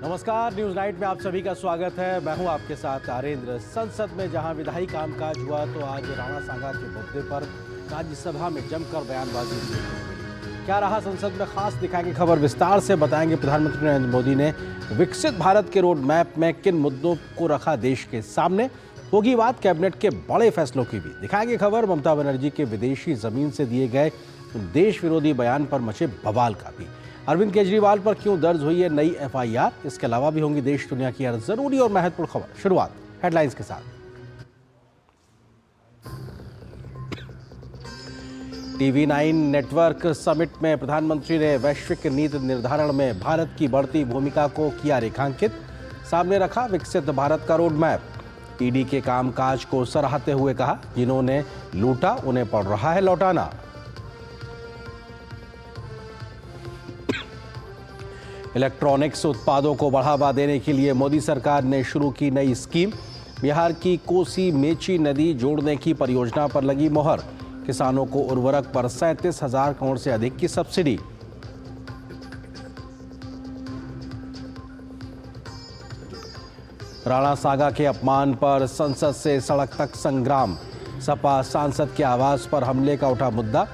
नमस्कार, news night में आप सभी का स्वागत है। मैं हूं आपके साथ आरेंद्र। संसद में जहां विधायी कामकाज हुआ तो आज राणा सांगा के मुद्दे पर राज्यसभा में जमकर बयानबाजी देखने को मिली। क्या रहा संसद में, खास दिखाएंगे खबर, विस्तार से बताएंगे। प्रधानमंत्री नरेंद्र मोदी ने विकसित भारत के रोड मैप में किन मुद्दों को रखा देश के सामने, होगी बात कैबिनेट के बड़े फैसलों की भी। दिखाएंगे खबर ममता बनर्जी के विदेशी जमीन से दिए गए देश विरोधी बयान पर मचे बवाल का भी। अरविंद केजरीवाल पर क्यों दर्ज हुई है नई एफआईआर, इसके अलावा भी होंगी देश दुनिया की हर जरूरी और महत्वपूर्ण खबर। शुरुआत हेडलाइंस के साथ। TV9 नेटवर्क समिट में प्रधानमंत्री ने वैश्विक नीति निर्धारण में भारत की बढ़ती भूमिका को किया रेखांकित। सामने रखा विकसित भारत का रोड मैप। ईडी के कामकाज को सराहते हुए कहा, जिन्होंने लूटा उन्हें पड़ रहा है लौटाना। इलेक्ट्रॉनिक्स उत्पादों को बढ़ावा देने के लिए मोदी सरकार ने शुरू की नई स्कीम। बिहार की कोसी मेची नदी जोड़ने की परियोजना पर लगी मोहर। किसानों को उर्वरक पर 37,000 करोड़ से अधिक की सब्सिडी। राणा सांगा के अपमान पर संसद से सड़क तक संग्राम। सपा सांसद के आवास पर हमले का उठा मुद्दा।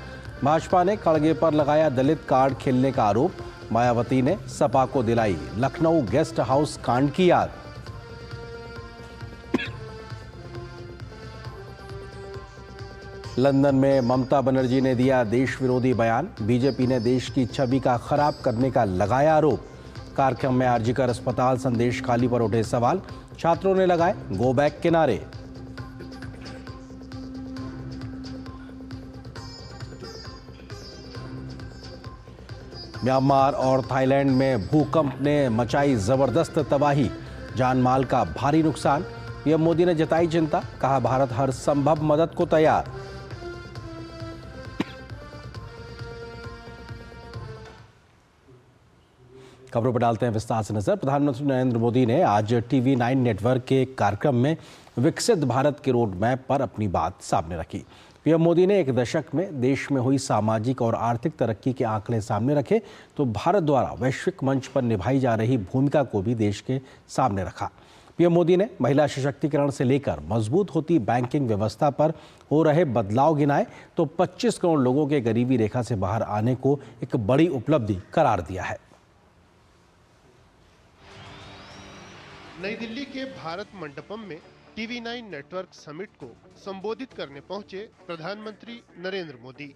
भाजपा ने खड़गे पर लगाया दलित कार्ड खेलने का आरोप। मायावती ने सपा को दिलाई लखनऊ गेस्ट हाउस कांड की याद। लंदन में ममता बनर्जी ने दिया देश विरोधी बयान। बीजेपी ने देश की छवि का खराब करने का लगाया आरोप। कार्यक्रम में आरजीकर अस्पताल संदेश खाली पर उठे सवाल। छात्रों ने लगाए गो बैक के नारे। म्यांमार और थाईलैंड में भूकंप ने मचाई जबरदस्त तबाही। जान माल का भारी नुकसान। पीएम मोदी ने जताई चिंता, कहा भारत हर संभव मदद को तैयार। खबरों पर डालते हैं विस्तार से नजर। प्रधानमंत्री नरेंद्र मोदी ने आज TV9 नेटवर्क के कार्यक्रम में विकसित भारत के रोड मैप पर अपनी बात सामने रखी। पीएम मोदी ने एक दशक में देश में हुई सामाजिक और आर्थिक तरक्की के आंकड़े सामने रखे तो भारत द्वारा वैश्विक मंच पर निभाई जा रही भूमिका को भी देश के सामने रखा। पीएम मोदी ने महिला सशक्तिकरण से लेकर मजबूत होती बैंकिंग व्यवस्था पर हो रहे बदलाव गिनाए तो 25 करोड़ लोगों के गरीबी रेखा से बाहर आने को एक बड़ी उपलब्धि करार दिया है। नई दिल्ली के भारत मंडपम में TV9 नेटवर्क समिट को संबोधित करने पहुंचे प्रधानमंत्री Narendra Modi.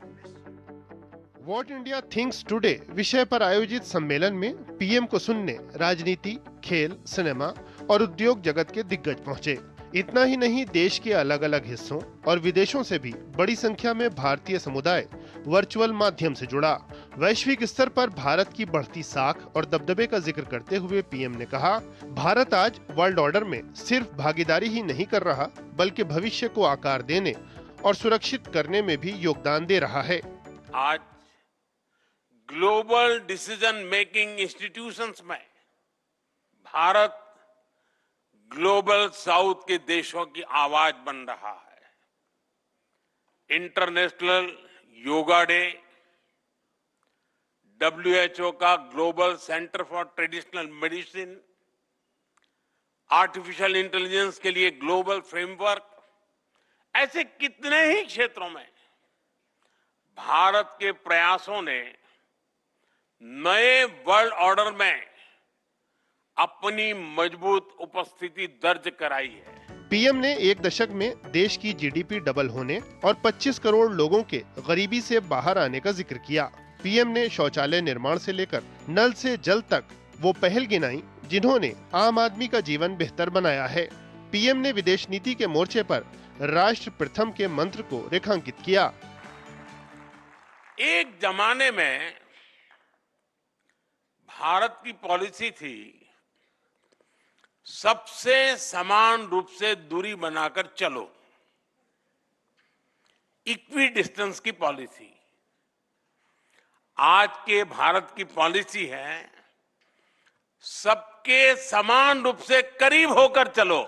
What India thinks today विषय पर आयोजित सम्मेलन में पीएम को सुनने राजनीति, खेल, सिनेमा और उद्योग जगत के दिग्गज पहुंचे। इतना ही नहीं, देश के अलग अलग हिस्सों और विदेशों से भी बड़ी संख्या में भारतीय समुदाय वर्चुअल माध्यम से जुड़ा। वैश्विक स्तर पर भारत की बढ़ती साख और दबदबे का जिक्र करते हुए पीएम ने कहा, भारत आज वर्ल्ड ऑर्डर में सिर्फ भागीदारी ही नहीं कर रहा, बल्कि भविष्य को आकार देने और सुरक्षित करने में भी योगदान दे रहा है। आज ग्लोबल डिसीजन मेकिंग इंस्टीट्यूशंस में भारत ग्लोबल साउथ के देशों की आवाज बन रहा है। इंटरनेशनल योगा डे, WHO का global centre for traditional medicine, artificial intelligence के लिए ग्लोबल फ्रेमवर्क, ऐसे कितने ही क्षेत्रों में भारत के प्रयासों ने नए वर्ल्ड ऑर्डर में अपनी मजबूत उपस्थिति दर्ज कराई है। पीएम ने एक दशक में देश की जीडीपी डबल होने और 25 करोड़ लोगों के गरीबी से बाहर आने का जिक्र किया। पीएम ने शौचालय निर्माण से लेकर नल से जल तक वो पहल गिनाई जिन्होंने आम आदमी का जीवन बेहतर बनाया है। पीएम ने विदेश नीति के मोर्चे पर राष्ट्र प्रथम के मंत्र को रेखांकित किया। एक जमाने में भारत की पॉलिसी थी सबसे समान रूप से दूरी बनाकर चलो, इक्वी डिस्टेंस की पॉलिसी। आज के भारत की पॉलिसी है सबके समान रूप से करीब होकर चलो,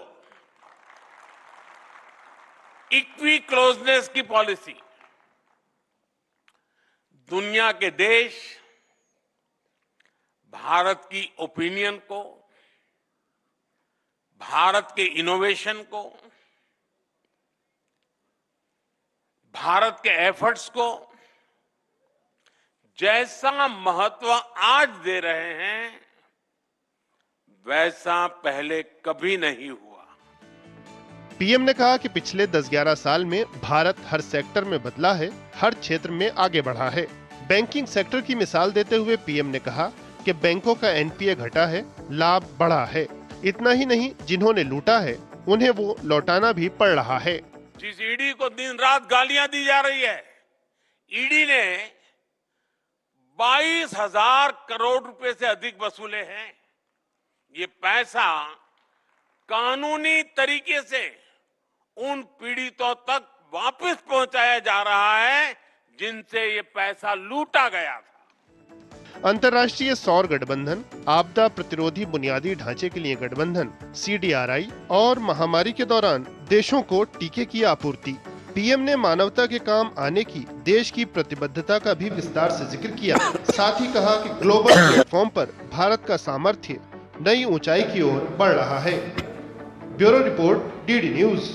इक्वी क्लोजनेस की पॉलिसी। दुनिया के देश भारत की ओपिनियन को, भारत के इनोवेशन को, भारत के एफर्ट्स को जैसा महत्व आज दे रहे हैं, वैसा पहले कभी नहीं हुआ। पीएम ने कहा कि पिछले 10-11 साल में भारत हर सेक्टर में बदला है, हर क्षेत्र में आगे बढ़ा है। बैंकिंग सेक्टर की मिसाल देते हुए पीएम ने कहा कि बैंकों का एनपीए घटा है, लाभ बढ़ा है। इतना ही नहीं, जिन्होंने लूटा है उन्हें वो लौटाना भी पड़ रहा है। जिस ईडी को दिन रात गालियां दी जा रही है, ईडी ने 22,000 करोड़ रुपए से अधिक वसूले हैं। ये पैसा कानूनी तरीके से उन पीड़ितों तक वापस पहुंचाया जा रहा है जिनसे ये पैसा लूटा गया था। अंतर्राष्ट्रीय सौर गठबंधन, आपदा प्रतिरोधी बुनियादी ढांचे के लिए गठबंधन, सीडीआरआई और महामारी के दौरान देशों को टीके की आपूर्ति। पीएम ने मानवता के काम आने की देश की प्रतिबद्धता का भी विस्तार से जिक्र किया। साथ ही कहा कि ग्लोबल प्लेटफॉर्म पर भारत का सामर्थ्य नई ऊंचाई की ओर बढ़ रहा है। Bureau report, DD news.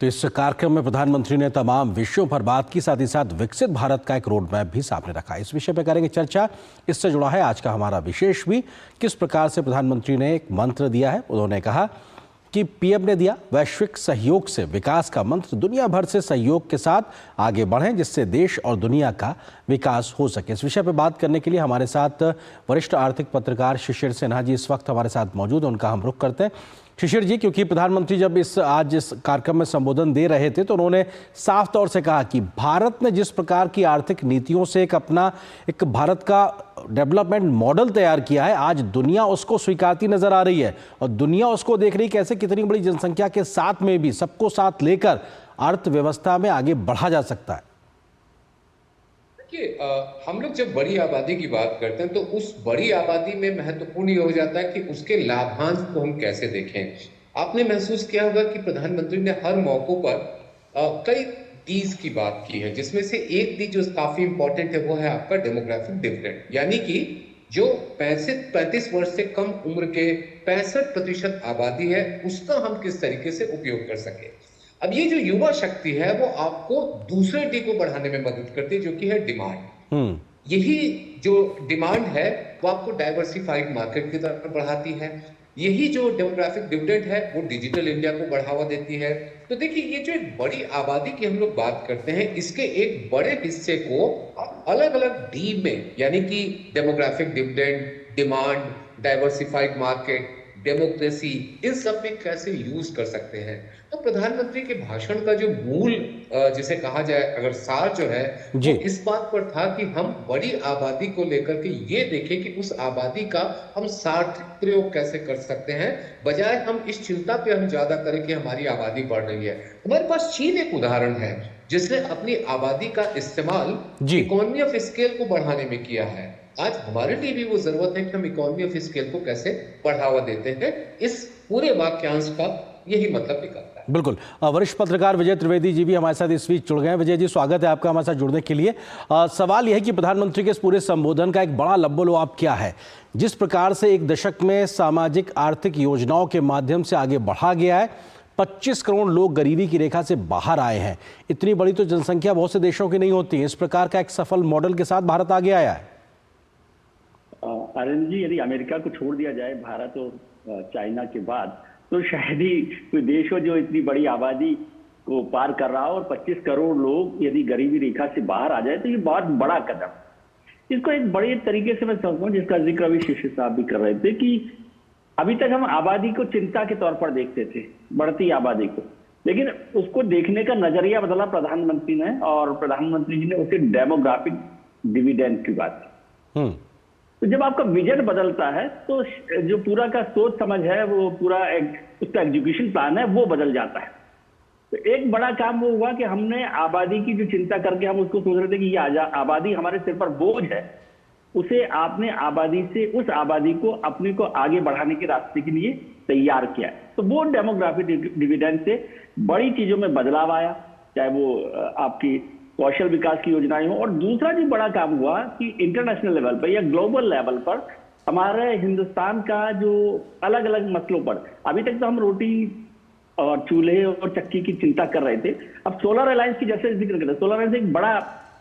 तो इस कार्यक्रम में प्रधानमंत्री ने तमाम विषयों पर बात की, साथ ही साथ विकसित भारत का एक रोड मैप भी सामने रखा। इस विषय पर करेंगे चर्चा। इससे जुड़ा है आज का हमारा विशेष भी। किस प्रकार से प्रधानमंत्री ने एक मंत्र दिया है। उन्होंने कहा कि पीएम ने दिया वैश्विक सहयोग से विकास का मंत्र, दुनिया भर से सहयोग के साथ आगे बढ़ें जिससे देश और दुनिया का विकास हो सके। इस विषय पर बात करने के लिए हमारे साथ वरिष्ठ आर्थिक पत्रकार शिशिर सिन्हा जी इस वक्त हमारे साथ मौजूद हैं। उनका हम रुख करते हैं। शिशिर जी, क्योंकि प्रधानमंत्री जब आज इस कार्यक्रम में संबोधन दे रहे थे तो उन्होंने साफ तौर से कहा कि भारत ने जिस प्रकार की आर्थिक नीतियों से एक भारत का डेवलपमेंट मॉडल तैयार किया है, आज दुनिया उसको स्वीकारती नजर आ रही है और दुनिया उसको देख रही कैसे कितनी बड़ी जनसंख्या के साथ में भी सबको साथ लेकर अर्थव्यवस्था में आगे बढ़ा जा सकता है। देखिए, हम लोग जब बड़ी आबादी की बात करते हैं तो उस बड़ी आबादी में महत्वपूर्ण ये हो जाता है कि उसके लाभांश को हम कैसे देखें। आपने महसूस किया होगा कि प्रधानमंत्री ने हर मौकों पर कई डीज की बात की है, जिसमें से एक डी जो काफी इंपॉर्टेंट है वो है आपका डेमोग्राफिक डिविडेंड, यानी कि जो 35 वर्ष से कम उम्र के 65% आबादी है उसका हम किस तरीके से उपयोग कर सके। अब ये जो युवा शक्ति है वो आपको दूसरे डी को बढ़ाने में मदद करती है, जो कि है डिमांड। यही जो डिमांड है वो आपको डाइवर्सिफाइड मार्केट की तरफ बढ़ाती है। यही जो डेमोग्राफिक डिविडेंड है वो डिजिटल इंडिया को बढ़ावा देती है। तो देखिए, ये जो एक बड़ी आबादी की हम लोग बात करते हैं, इसके एक बड़े हिस्से को अलग अलग डी में, यानी कि demographic dividend, demand, diversified market, democracy, इन सब में कैसे यूज कर सकते हैं। तो प्रधानमंत्री के भाषण का जो मूल जिसे कहा जाए अगर सार जो है वो इस बात पर था कि हम बड़ी आबादी को लेकर के ये देखें कि उस आबादी का हम सार्थक प्रयोग कैसे कर सकते हैं, बजाय हम इस चिंता पे हम ज्यादा करें कि हमारी आबादी बढ़ रही है। हमारे पास चीन एक उदाहरण है जिसने अपनी आबादी का इस्तेमाल इकोनॉमी ऑफ स्केल को बढ़ाने में किया है। आज हमारे लिए भी वो जरूरत है कि हम इकोनॉमी ऑफ स्केल को कैसे बढ़ावा देते हैं। इस पूरे वाक्यांश का यही मतलब निकलता है। बिल्कुल। वरिष्ठ पत्रकार विजय त्रिवेदी जी भी हमारे साथ इस बीच जुड़ गए हैं। विजय जी, स्वागत है आपका हमारे साथ जुड़ने के लिए। सवाल यह है कि प्रधानमंत्री के इस पूरे संबोधन का एक बड़ा लब्बोलुआब क्या है। जिस प्रकार से एक दशक में सामाजिक आर्थिक योजनाओं के माध्यम से आगे बढ़ा गया है, 25 करोड़ लोग गरीबी की रेखा से बाहर आए हैं। इतनी बड़ी तो जनसंख्या बहुत से देशों की नहीं होती। इस प्रकार का एक सफल मॉडल के साथ भारत आगे आया है। आनंद जी, यदि अमेरिका को छोड़ दिया जाए भारत और चाइना के बाद, तो शायद ही कोई देश हो जो इतनी बड़ी आबादी को पार कर रहा हो और 25 करोड़ लोग यदि गरीबी रेखा से बाहर आ जाए तो ये बहुत बड़ा कदम। इसको एक बड़े तरीके से मैं समझता हूँ, जिसका जिक्र अभी शिशिर साहब भी कर रहे थे, कि अभी तक हम आबादी को चिंता के तौर पर देखते थे, बढ़ती आबादी को, लेकिन उसको देखने का नजरिया बदला प्रधानमंत्री ने, और प्रधानमंत्री जी ने उसे डेमोग्राफिक डिविडेंड की बात की। तो जब आपका विजन बदलता है तो जो पूरा का सोच समझ है, वो पूरा उसका एग्जीक्यूशन प्लान है, वो बदल जाता है। तो एक बड़ा काम वो हुआ कि हमने आबादी की जो चिंता करके हम उसको सोच रहे थे कि ये आबादी हमारे सिर पर बोझ है, उसे आपने आबादी से उस आबादी को अपने को आगे बढ़ाने के रास्ते के लिए तैयार किया है। तो वो डेमोग्राफिक डिविडेंड से बड़ी चीजों में बदलाव आया, चाहे वो आपकी कौशल विकास की योजनाएं हो। और दूसरा जो बड़ा काम हुआ कि इंटरनेशनल लेवल पर या ग्लोबल लेवल पर हमारे हिंदुस्तान का जो अलग अलग मसलों पर, अभी तक तो हम रोटी और चूल्हे और चक्की की चिंता कर रहे थे, अब सोलर अलायंस की जैसे जिक्र कर रहे हैं, सोलर अलायंस एक बड़ा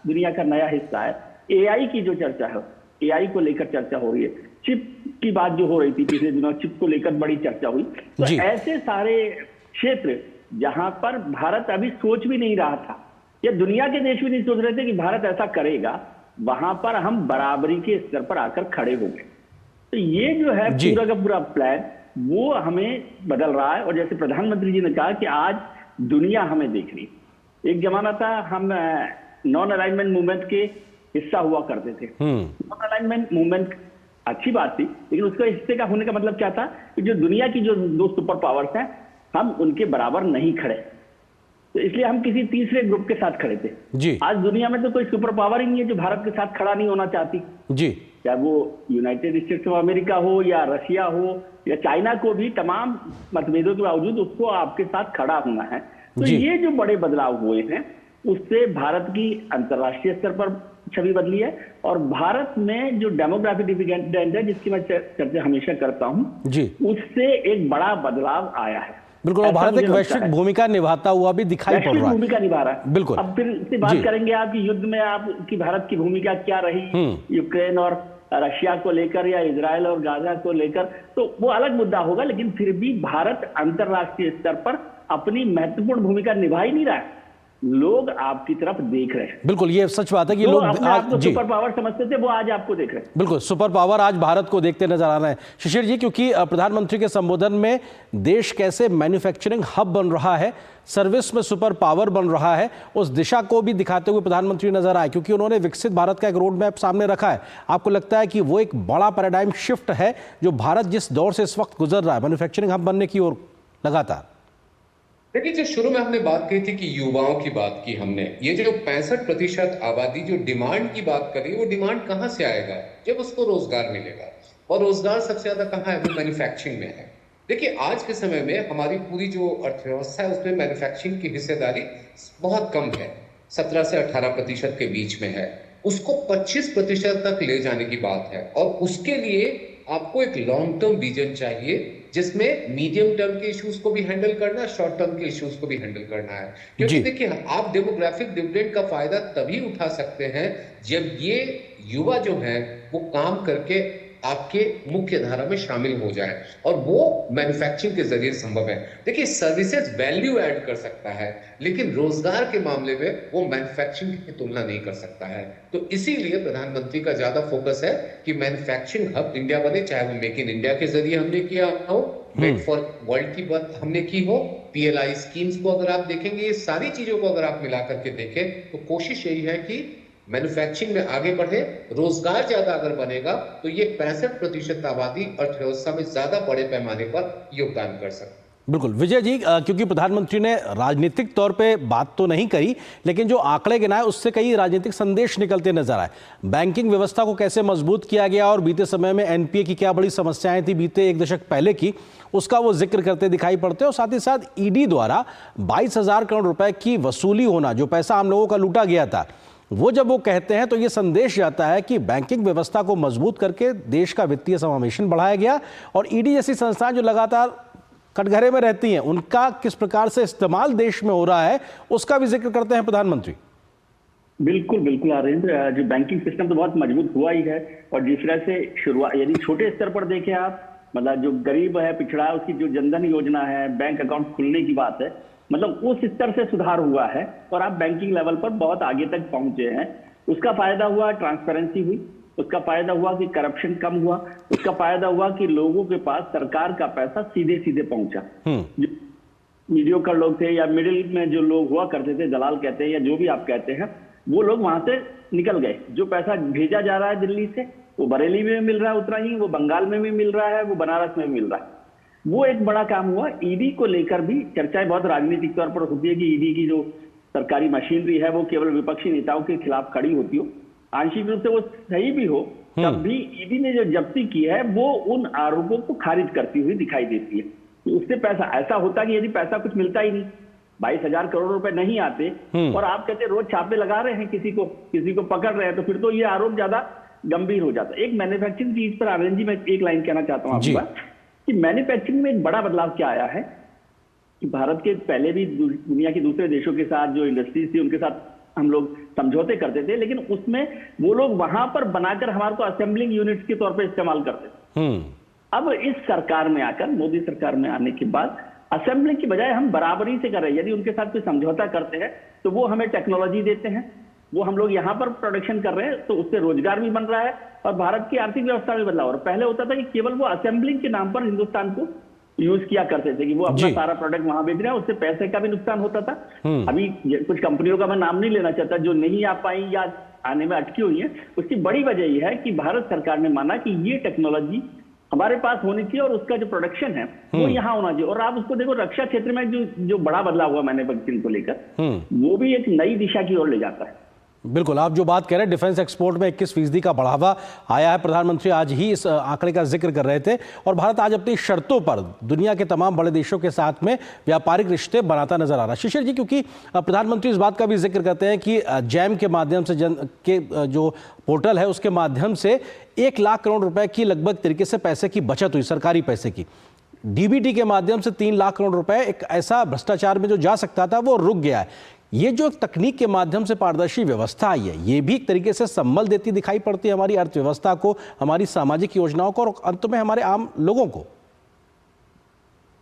दुनिया का नया हिस्सा है। एआई की जो चर्चा है, एआई को लेकर चर्चा हो रही है, चिप की बात जो हो रही थी पिछले दिनों, चिप को लेकर बड़ी चर्चा हुई। तो ऐसे सारे क्षेत्र जहां पर भारत अभी सोच भी नहीं रहा था, या दुनिया के देश भी नहीं सोच रहे थे कि भारत ऐसा करेगा, वहां पर हम बराबरी के स्तर पर आकर खड़े हो गए। तो ये जो है पूरा का पूरा प्लान वो हमें बदल रहा है। और जैसे प्रधानमंत्री जी ने कहा कि आज दुनिया हमें देख रही है। एक जमाना था हम नॉन अलाइनमेंट मूवमेंट के हिस्सा हुआ करते थे। नॉन अलाइनमेंट मूवमेंट अच्छी बात थी, लेकिन उसका हिस्से का होने का मतलब क्या था कि जो दुनिया की जो 2 सुपर पावर्स हैं, हम उनके बराबर नहीं खड़े, तो इसलिए हम किसी तीसरे ग्रुप के साथ खड़े थे। जी। आज दुनिया में तो कोई सुपर पावर ही नहीं है जो भारत के साथ खड़ा नहीं होना चाहती। जी। चाहे वो यूनाइटेड स्टेट्स ऑफ अमेरिका हो या रशिया हो या चाइना को भी तमाम मतभेदों के बावजूद उसको आपके साथ खड़ा होना है। तो ये जो बड़े बदलाव हुए हैं उससे भारत की अंतर्राष्ट्रीय स्तर पर छवि बदली है। और भारत में जो डेमोग्राफिक डिविडेंड है, जिसकी मैं चर्चा हमेशा करता हूं, उससे एक बड़ा बदलाव आया है। बिल्कुल, और भारत एक वैश्विक भूमिका निभाता हुआ भी दिखाई पड़ रहा है। भूमिका निभा रहा है। बिल्कुल। अब फिर से बात करेंगे आप कि युद्ध में आपकी भारत की भूमिका क्या रही, यूक्रेन और रशिया को लेकर या इजराइल और गाजा को लेकर, तो वो अलग मुद्दा होगा। लेकिन फिर भी भारत अंतर्राष्ट्रीय स्तर पर अपनी महत्वपूर्ण भूमिका निभा ही नहीं रहा है। लोग आपकी तरफ देख रहे हैं। बिल्कुल, ये सच बात है कि लोग आज सुपर पावर समझते थे, वो आज आपको देख रहे हैं। बिल्कुल, सुपर पावर आज भारत को देखते नजर आ रहे हैं। शिशिर जी, क्योंकि प्रधानमंत्री के संबोधन में देश कैसे मैन्युफैक्चरिंग हब बन रहा है, सर्विस में सुपर पावर बन रहा है, उस दिशा को भी दिखाते हुए प्रधानमंत्री नजर आए, क्योंकि उन्होंने विकसित भारत का एक रोड मैप सामने रखा है। आपको लगता है कि वो एक बड़ा पैराडाइम शिफ्ट है जो भारत जिस दौर से इस वक्त गुजर रहा है, मैन्युफैक्चरिंग हब बनने की ओर लगातार? देखिए, जो शुरू में हमने बात की थी कि युवाओं की बात की हमने, ये जो 65% आबादी जो डिमांड की बात करी, वो डिमांड कहाँ से आएगा? जब उसको रोजगार मिलेगा। और रोजगार सबसे ज्यादा कहाँ है? वो मैन्युफैक्चरिंग में है। देखिए, आज के समय में हमारी पूरी जो अर्थव्यवस्था है उसमें मैन्युफैक्चरिंग की हिस्सेदारी बहुत कम है, 17 से 18% के बीच में है। उसको 25% तक ले जाने की बात है। और उसके लिए आपको एक लॉन्ग टर्म विजन चाहिए, जिसमें मीडियम टर्म के इश्यूज को भी हैंडल करना है, शॉर्ट टर्म के इश्यूज को भी हैंडल करना है। क्योंकि देखिए, आप डेमोग्राफिक डिविडेंड का फायदा तभी उठा सकते हैं जब ये युवा जो है वो काम करके आपके मुख्य धारा में शामिल हो जाए, और वो मैन्युफैक्चरिंग के जरिए संभव है। देखिए, सर्विसेज वैल्यू ऐड कर सकता है, लेकिन रोजगार के मामले में वो मैन्युफैक्चरिंग की तुलना नहीं कर सकता है। तो इसीलिए प्रधानमंत्री का ज्यादा फोकस है कि मैन्युफैक्चरिंग हब इंडिया बने, चाहे वो मेक इन इंडिया के जरिए हमने किया हो, मेड फॉर वर्ल्ड की बात हमने की हो, PLI स्कीम्स को अगर आप देखेंगे, ये सारी चीजों को अगर आप मिला करके देखें, तो कोशिश यही है कि मैन्युफैक्चरिंग में आगे बढ़े। रोजगार ज्यादा अगर बनेगा तो ये 65% आबादी अर्थव्यवस्था में ज्यादा बड़े पैमाने पर योगदान कर सकते। बिल्कुल विजय जी, क्योंकि प्रधानमंत्री ने राजनीतिक तौर पे बात तो नहीं करी, लेकिन जो आंकड़े गिनाए उससे कई राजनीतिक संदेश निकलते नजर आए। बैंकिंग व्यवस्था को कैसे मजबूत किया गया और बीते समय में NPA की क्या बड़ी समस्याएं थी बीते 1 दशक पहले की, उसका वो जिक्र करते दिखाई पड़ते हैं। और साथ ही साथ ED द्वारा 22,000 करोड़ रुपए की वसूली होना, जो पैसा आम लोगों का लूटा गया था, वो जब वो कहते हैं तो ये संदेश जाता है कि बैंकिंग व्यवस्था को मजबूत करके देश का वित्तीय समावेशन बढ़ाया गया। और ED जैसी संस्थाएं जो लगातार कटघरे में रहती हैं, उनका किस प्रकार से इस्तेमाल देश में हो रहा है, उसका भी जिक्र करते हैं प्रधानमंत्री। बिल्कुल बिल्कुल आरेंद्र, जो बैंकिंग सिस्टम तो बहुत मजबूत हुआ ही है। और जिस तरह से शुरुआत, यदि छोटे स्तर पर देखें आप, मतलब जो गरीब है, पिछड़ा है, उसकी जो जनधन योजना है, बैंक अकाउंट खुलने की बात है, मतलब उस स्तर से सुधार हुआ है और आप बैंकिंग लेवल पर बहुत आगे तक पहुंचे हैं। उसका फायदा हुआ, ट्रांसपेरेंसी हुई, उसका फायदा हुआ कि करप्शन कम हुआ, उसका फायदा हुआ कि लोगों के पास सरकार का पैसा सीधे सीधे पहुंचा। जो मीडियोकर लोग थे या मिडिल में जो लोग हुआ करते थे, दलाल कहते हैं या जो भी आप कहते हैं, वो लोग वहां से निकल गए। जो पैसा भेजा जा रहा है दिल्ली से, वो बरेली में मिल रहा है उतना ही, वो बंगाल में भी मिल रहा है, वो बनारस में भी मिल रहा है। वो एक बड़ा काम हुआ। ED को लेकर भी चर्चाएं बहुत राजनीतिक तौर पर होती है कि ED की जो सरकारी मशीनरी है वो केवल विपक्षी नेताओं के खिलाफ खड़ी होती हो। आंशिक रूप से वो सही भी हो, तब भी ED ने जो जब्ती की है वो उन आरोपों को खारिज करती हुई दिखाई देती है। उससे पैसा ऐसा होता कि यदि पैसा कुछ मिलता ही नहीं, 22,000 करोड़ रुपए नहीं आते और आप कहते रोज छापे लगा रहे हैं, किसी को पकड़ रहे हैं, तो फिर तो ये आरोप ज्यादा गंभीर हो जाता है। एक मैन्युफैक्चरिंग चीज पर आनंद जी मैं एक लाइन कहना चाहता हूँ आपके पास कि मैन्युफैक्चरिंग में एक बड़ा बदलाव क्या आया है कि भारत के पहले भी दुनिया के दूसरे देशों के साथ जो इंडस्ट्रीज थी उनके साथ हम लोग समझौते करते थे, लेकिन उसमें वो लोग वहां पर बनाकर हमारे को असेंबलिंग यूनिट्स के तौर पर इस्तेमाल करते थे। अब इस सरकार में आकर, मोदी सरकार में आने के बाद असेंबलिंग की बजाय हम बराबरी से कर रहे हैं। यदि उनके साथ कोई समझौता करते हैं तो वो हमें टेक्नोलॉजी देते हैं, वो हम लोग यहाँ पर प्रोडक्शन कर रहे हैं, तो उससे रोजगार भी बन रहा है और भारत की आर्थिक व्यवस्था में बदलाव। और पहले होता था कि केवल वो असेंबलिंग के नाम पर हिंदुस्तान को यूज किया करते थे कि वो अपना सारा प्रोडक्ट वहां बेच रहे हैं, उससे पैसे का भी नुकसान होता था। अभी कुछ कंपनियों का मैं नाम नहीं लेना चाहता जो नहीं आ पाई या आने में अटकी हुई है, उसकी बड़ी वजह यह है कि भारत सरकार ने माना कि ये टेक्नोलॉजी हमारे पास होनी चाहिए और उसका जो प्रोडक्शन है वो यहाँ होना चाहिए। और आप उसको देखो, रक्षा क्षेत्र में जो बड़ा बदलाव हुआ मैन्युफैक्चरिंग को लेकर, वो भी एक नई दिशा की ओर ले जाता है। बिल्कुल, आप जो बात कह रहे हैं, डिफेंस एक्सपोर्ट में 21% का बढ़ावा आया है। प्रधानमंत्री आज ही इस आंकड़े का जिक्र कर रहे थे और भारत आज अपनी शर्तों पर दुनिया के तमाम बड़े देशों के साथ में व्यापारिक रिश्ते बनाता नजर आ रहा है। शिशिर जी, क्योंकि प्रधानमंत्री इस बात का भी जिक्र करते हैं कि जैम के माध्यम से जो पोर्टल है उसके माध्यम से 1 लाख करोड़ रुपए की लगभग तरीके से पैसे की बचत हुई, सरकारी पैसे की। डीबीटी के माध्यम से 3 लाख करोड़ रुपए एक ऐसा भ्रष्टाचार में जो जा सकता था वो रुक गया है। ये जो तकनीक के माध्यम से पारदर्शी व्यवस्था आई है, ये भी एक तरीके से संबल देती दिखाई पड़ती है हमारी अर्थव्यवस्था को, हमारी सामाजिक योजनाओं को और अंत में हमारे आम लोगों को।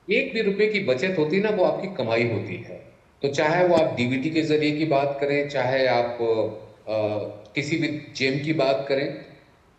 1 भी रुपए की बचत होती ना, वो आपकी कमाई होती है। तो चाहे वो आप डीबीटी के जरिए की बात करें, चाहे आप किसी भी जेम की बात करें,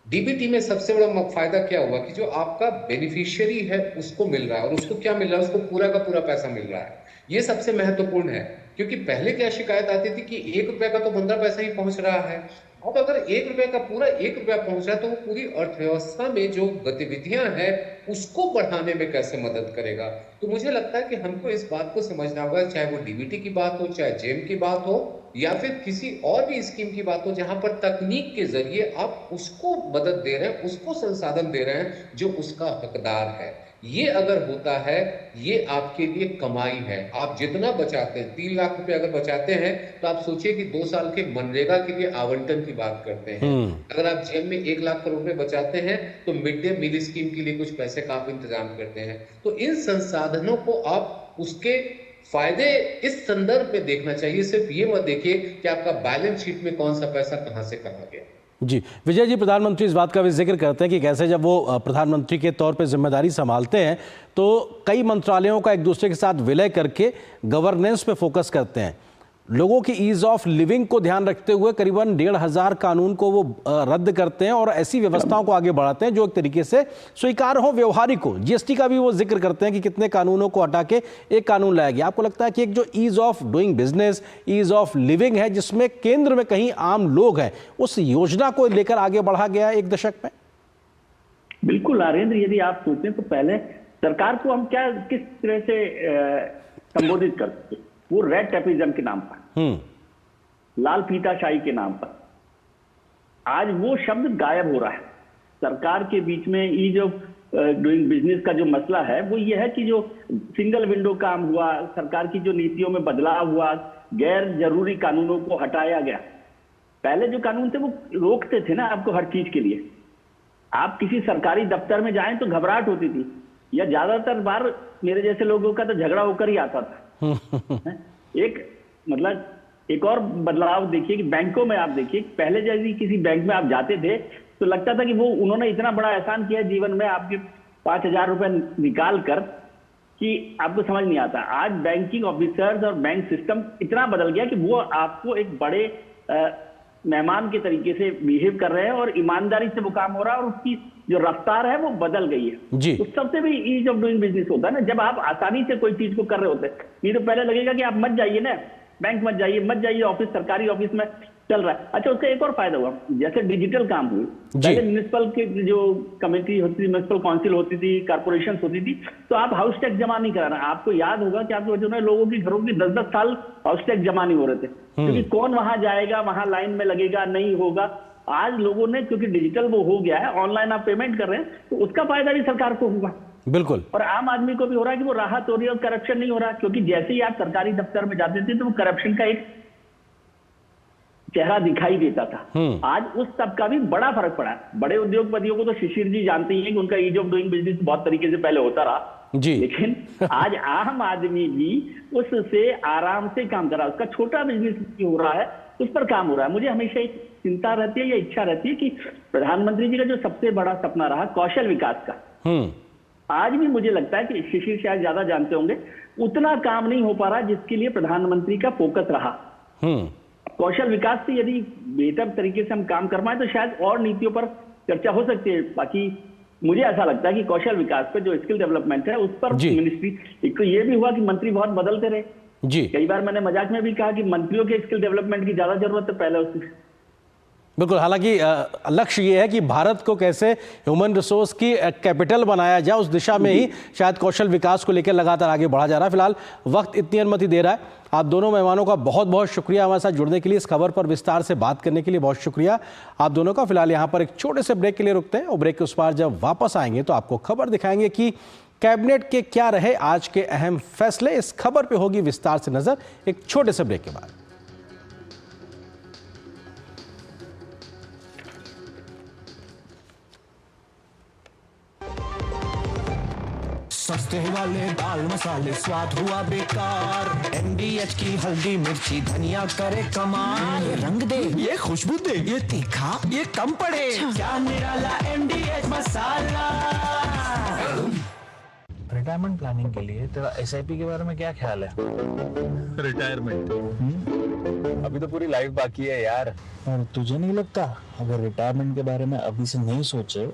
डीबीटी में सबसे बड़ा फायदा क्या हुआ कि जो आपका बेनिफिशियरी है उसको मिल रहा है, और उसको क्या मिल रहा है, उसको पूरा का पूरा पैसा मिल रहा है। ये सबसे महत्वपूर्ण है, क्योंकि पहले क्या शिकायत आती थी कि 1 रुपए का तो बंदा पैसा ही पहुंच रहा है। अब अगर 1 रुपए का पूरा 1 रुपया पहुंच रहा है तो वो पूरी अर्थव्यवस्था में जो गतिविधियां हैं उसको बढ़ाने में कैसे मदद करेगा। तो मुझे लगता है कि हमको इस बात को समझना होगा, चाहे वो डीबीटी की बात हो, चाहे जेम की बात हो, या फिर किसी और भी स्कीम की बात हो, जहां पर तकनीक के जरिए आप उसको मदद दे रहे हैं, उसको संसाधन दे रहे हैं जो उसका हकदार है। ये अगर होता है, ये आपके लिए कमाई है। आप जितना बचाते हैं, 3 लाख रुपए अगर बचाते हैं, तो आप सोचिए कि 2 साल के मनरेगा के लिए आवंटन की बात करते हैं। अगर आप जेम में 1 लाख करोड़ रुपए बचाते हैं तो मिड डे मील स्कीम के लिए कुछ पैसे का आप इंतजाम करते हैं। तो इन संसाधनों को आप उसके फायदे इस संदर्भ में देखना चाहिए। सिर्फ ये मत देखिए कि आपका बैलेंस शीट में कौन सा पैसा कहां से कहां गया। जी विजय जी, प्रधानमंत्री इस बात का भी जिक्र करते हैं कि कैसे जब वो प्रधानमंत्री के तौर पे जिम्मेदारी संभालते हैं तो कई मंत्रालयों का एक दूसरे के साथ विलय करके गवर्नेंस पे फोकस करते हैं। लोगों की ईज ऑफ लिविंग को ध्यान रखते हुए करीबन 1,500 कानून को वो रद्द करते हैं और ऐसी व्यवस्थाओं को आगे बढ़ाते हैं जो एक तरीके से स्वीकार हो, व्यवहारिक हो। जीएसटी का भी वो जिक्र करते हैं कि कितने कानूनों को हटा के एक कानून लाया गया। आपको लगता है कि एक जो ease of doing business, ease of living है, जिसमें केंद्र में कहीं आम लोग हैं, उस योजना को लेकर आगे बढ़ा गया एक दशक में? बिल्कुल आरेंद्र, यदि आप सोचें तो पहले सरकार को हम किस तरह से संबोधित करते थे, वो रेड टेपिज्म के नाम पर, लाल फीताशाही के नाम पर। आज वो शब्द गायब हो रहा है। सरकार के बीच में ईज ऑफ डूइंग बिजनेस का जो मसला है वो ये है कि जो सिंगल विंडो काम हुआ, सरकार की जो नीतियों में बदलाव हुआ, गैर जरूरी कानूनों को हटाया गया। पहले जो कानून थे वो रोकते थे ना आपको हर चीज के लिए। आप किसी सरकारी दफ्तर में जाएं तो घबराहट होती थी, या ज्यादातर बार मेरे जैसे लोगों का तो झगड़ा होकर ही आता था। एक और बदलाव देखिए कि बैंकों में आप देखिए, पहले यदि किसी बैंक में आप जाते थे तो लगता था कि वो उन्होंने इतना बड़ा एहसान किया जीवन में आपके 5,000 रुपए निकाल कर कि आपको समझ नहीं आता। आज बैंकिंग ऑफिसर्स और बैंक सिस्टम इतना बदल गया कि वो आपको एक बड़े मेहमान के तरीके से बिहेव कर रहे हैं और ईमानदारी से वो काम हो रहा है और उसकी जो रफ्तार है वो बदल गई है जी। उस सबसे भी ईज ऑफ डूइंग बिजनेस होता है ना, जब आप आसानी से कोई चीज को कर रहे होते हैं। नहीं तो पहले लगेगा कि आप मत जाइए ना बैंक, मत जाइए ऑफिस, सरकारी ऑफिस में चल रहा है। अच्छा, उसका एक और फायदा हुआ, जैसे डिजिटल काम हुई, पहले म्युनिसिपल की जो कमेटी होती थी, म्युनिसिपल काउंसिल होती थी, कारपोरेशन होती थी, तो आप हाउस टैक्स जमा नहीं कराना। आपको याद होगा कि आपके जो है लोगों की घरों की 10-10 साल हाउस टैक्स जमा नहीं हो रहे थे, क्योंकि कौन वहां जाएगा, वहां लाइन में लगेगा, नहीं होगा। आज लोगों ने, क्योंकि डिजिटल वो हो गया है, ऑनलाइन आप पेमेंट कर रहे हैं, तो उसका फायदा भी सरकार को हुआ। बिल्कुल। और आम आदमी को भी हो रहा है कि वो राहत हो रही है और करप्शन नहीं हो रहा, क्योंकि जैसे ही आप सरकारी दफ्तर में जाते थे तो वो करप्शन का एक चेहरा दिखाई देता था। आज उस सब का भी बड़ा फर्क पड़ा है। बड़े उद्योगपतियों को तो शिशिर जी जानते ही हैं कि उनका ईज ऑफ डूइंग बिजनेस बहुत तरीके से पहले होता रहा जी। लेकिन आज आम आदमी भी उससे आराम से काम कर रहा है। उसका छोटा बिजनेस हो रहा है, उस पर काम हो रहा है। मुझे हमेशा एक चिंता रहती है या इच्छा रहती है कि प्रधानमंत्री जी का जो सबसे बड़ा सपना रहा कौशल विकास का, आज भी मुझे लगता है कि शिशिर शायद ज्यादा जानते होंगे, उतना काम नहीं हो पा रहा जिसके लिए प्रधानमंत्री का फोकस रहा। कौशल विकास से यदि बेहतर तरीके से हम काम कर पाए तो शायद और नीतियों पर चर्चा हो सकती है। बाकी मुझे ऐसा लगता है कि कौशल विकास पे जो स्किल डेवलपमेंट है उस पर मिनिस्ट्री, एक तो ये भी हुआ कि मंत्री बहुत बदलते रहे जी। कई बार मैंने मजाक में भी कहा कि मंत्रियों के स्किल डेवलपमेंट की ज्यादा जरूरत है पहले उससे। बिल्कुल, हालांकि लक्ष्य ये है कि भारत को कैसे ह्यूमन रिसोर्स की कैपिटल बनाया जाए, उस दिशा में ही शायद कौशल विकास को लेकर लगातार आगे बढ़ा जा रहा है। फिलहाल वक्त इतनी अनुमति दे रहा है। आप दोनों मेहमानों का बहुत बहुत शुक्रिया हमारे साथ जुड़ने के लिए, इस खबर पर विस्तार से बात करने के लिए बहुत शुक्रिया आप दोनों का। फिलहाल यहाँ पर एक छोटे से ब्रेक के लिए रुकते हैं और ब्रेक के उस पार जब वापस आएंगे तो आपको खबर दिखाएंगे कि कैबिनेट के क्या रहे आज के अहम फैसले। इस खबर पे होगी विस्तार से नजर एक छोटे से ब्रेक के बाद। सस्ते वाले दाल मसाले स्वाद हुआ बेकार, MDH की हल्दी मिर्ची धनिया करे कमाल। ये रंग दे, ये खुशबू दे, ये तीखा, ये कम पड़े, क्या निराला MDH मसाला। रिटायरमेंट प्लानिंग के लिए तेरा SIP के बारे में क्या ख्याल है? रिटायरमेंट अभी तो पूरी लाइफ बाकी है यार। और तुझे नहीं लगता अगर रिटायरमेंट के बारे में अभी से नहीं सोचे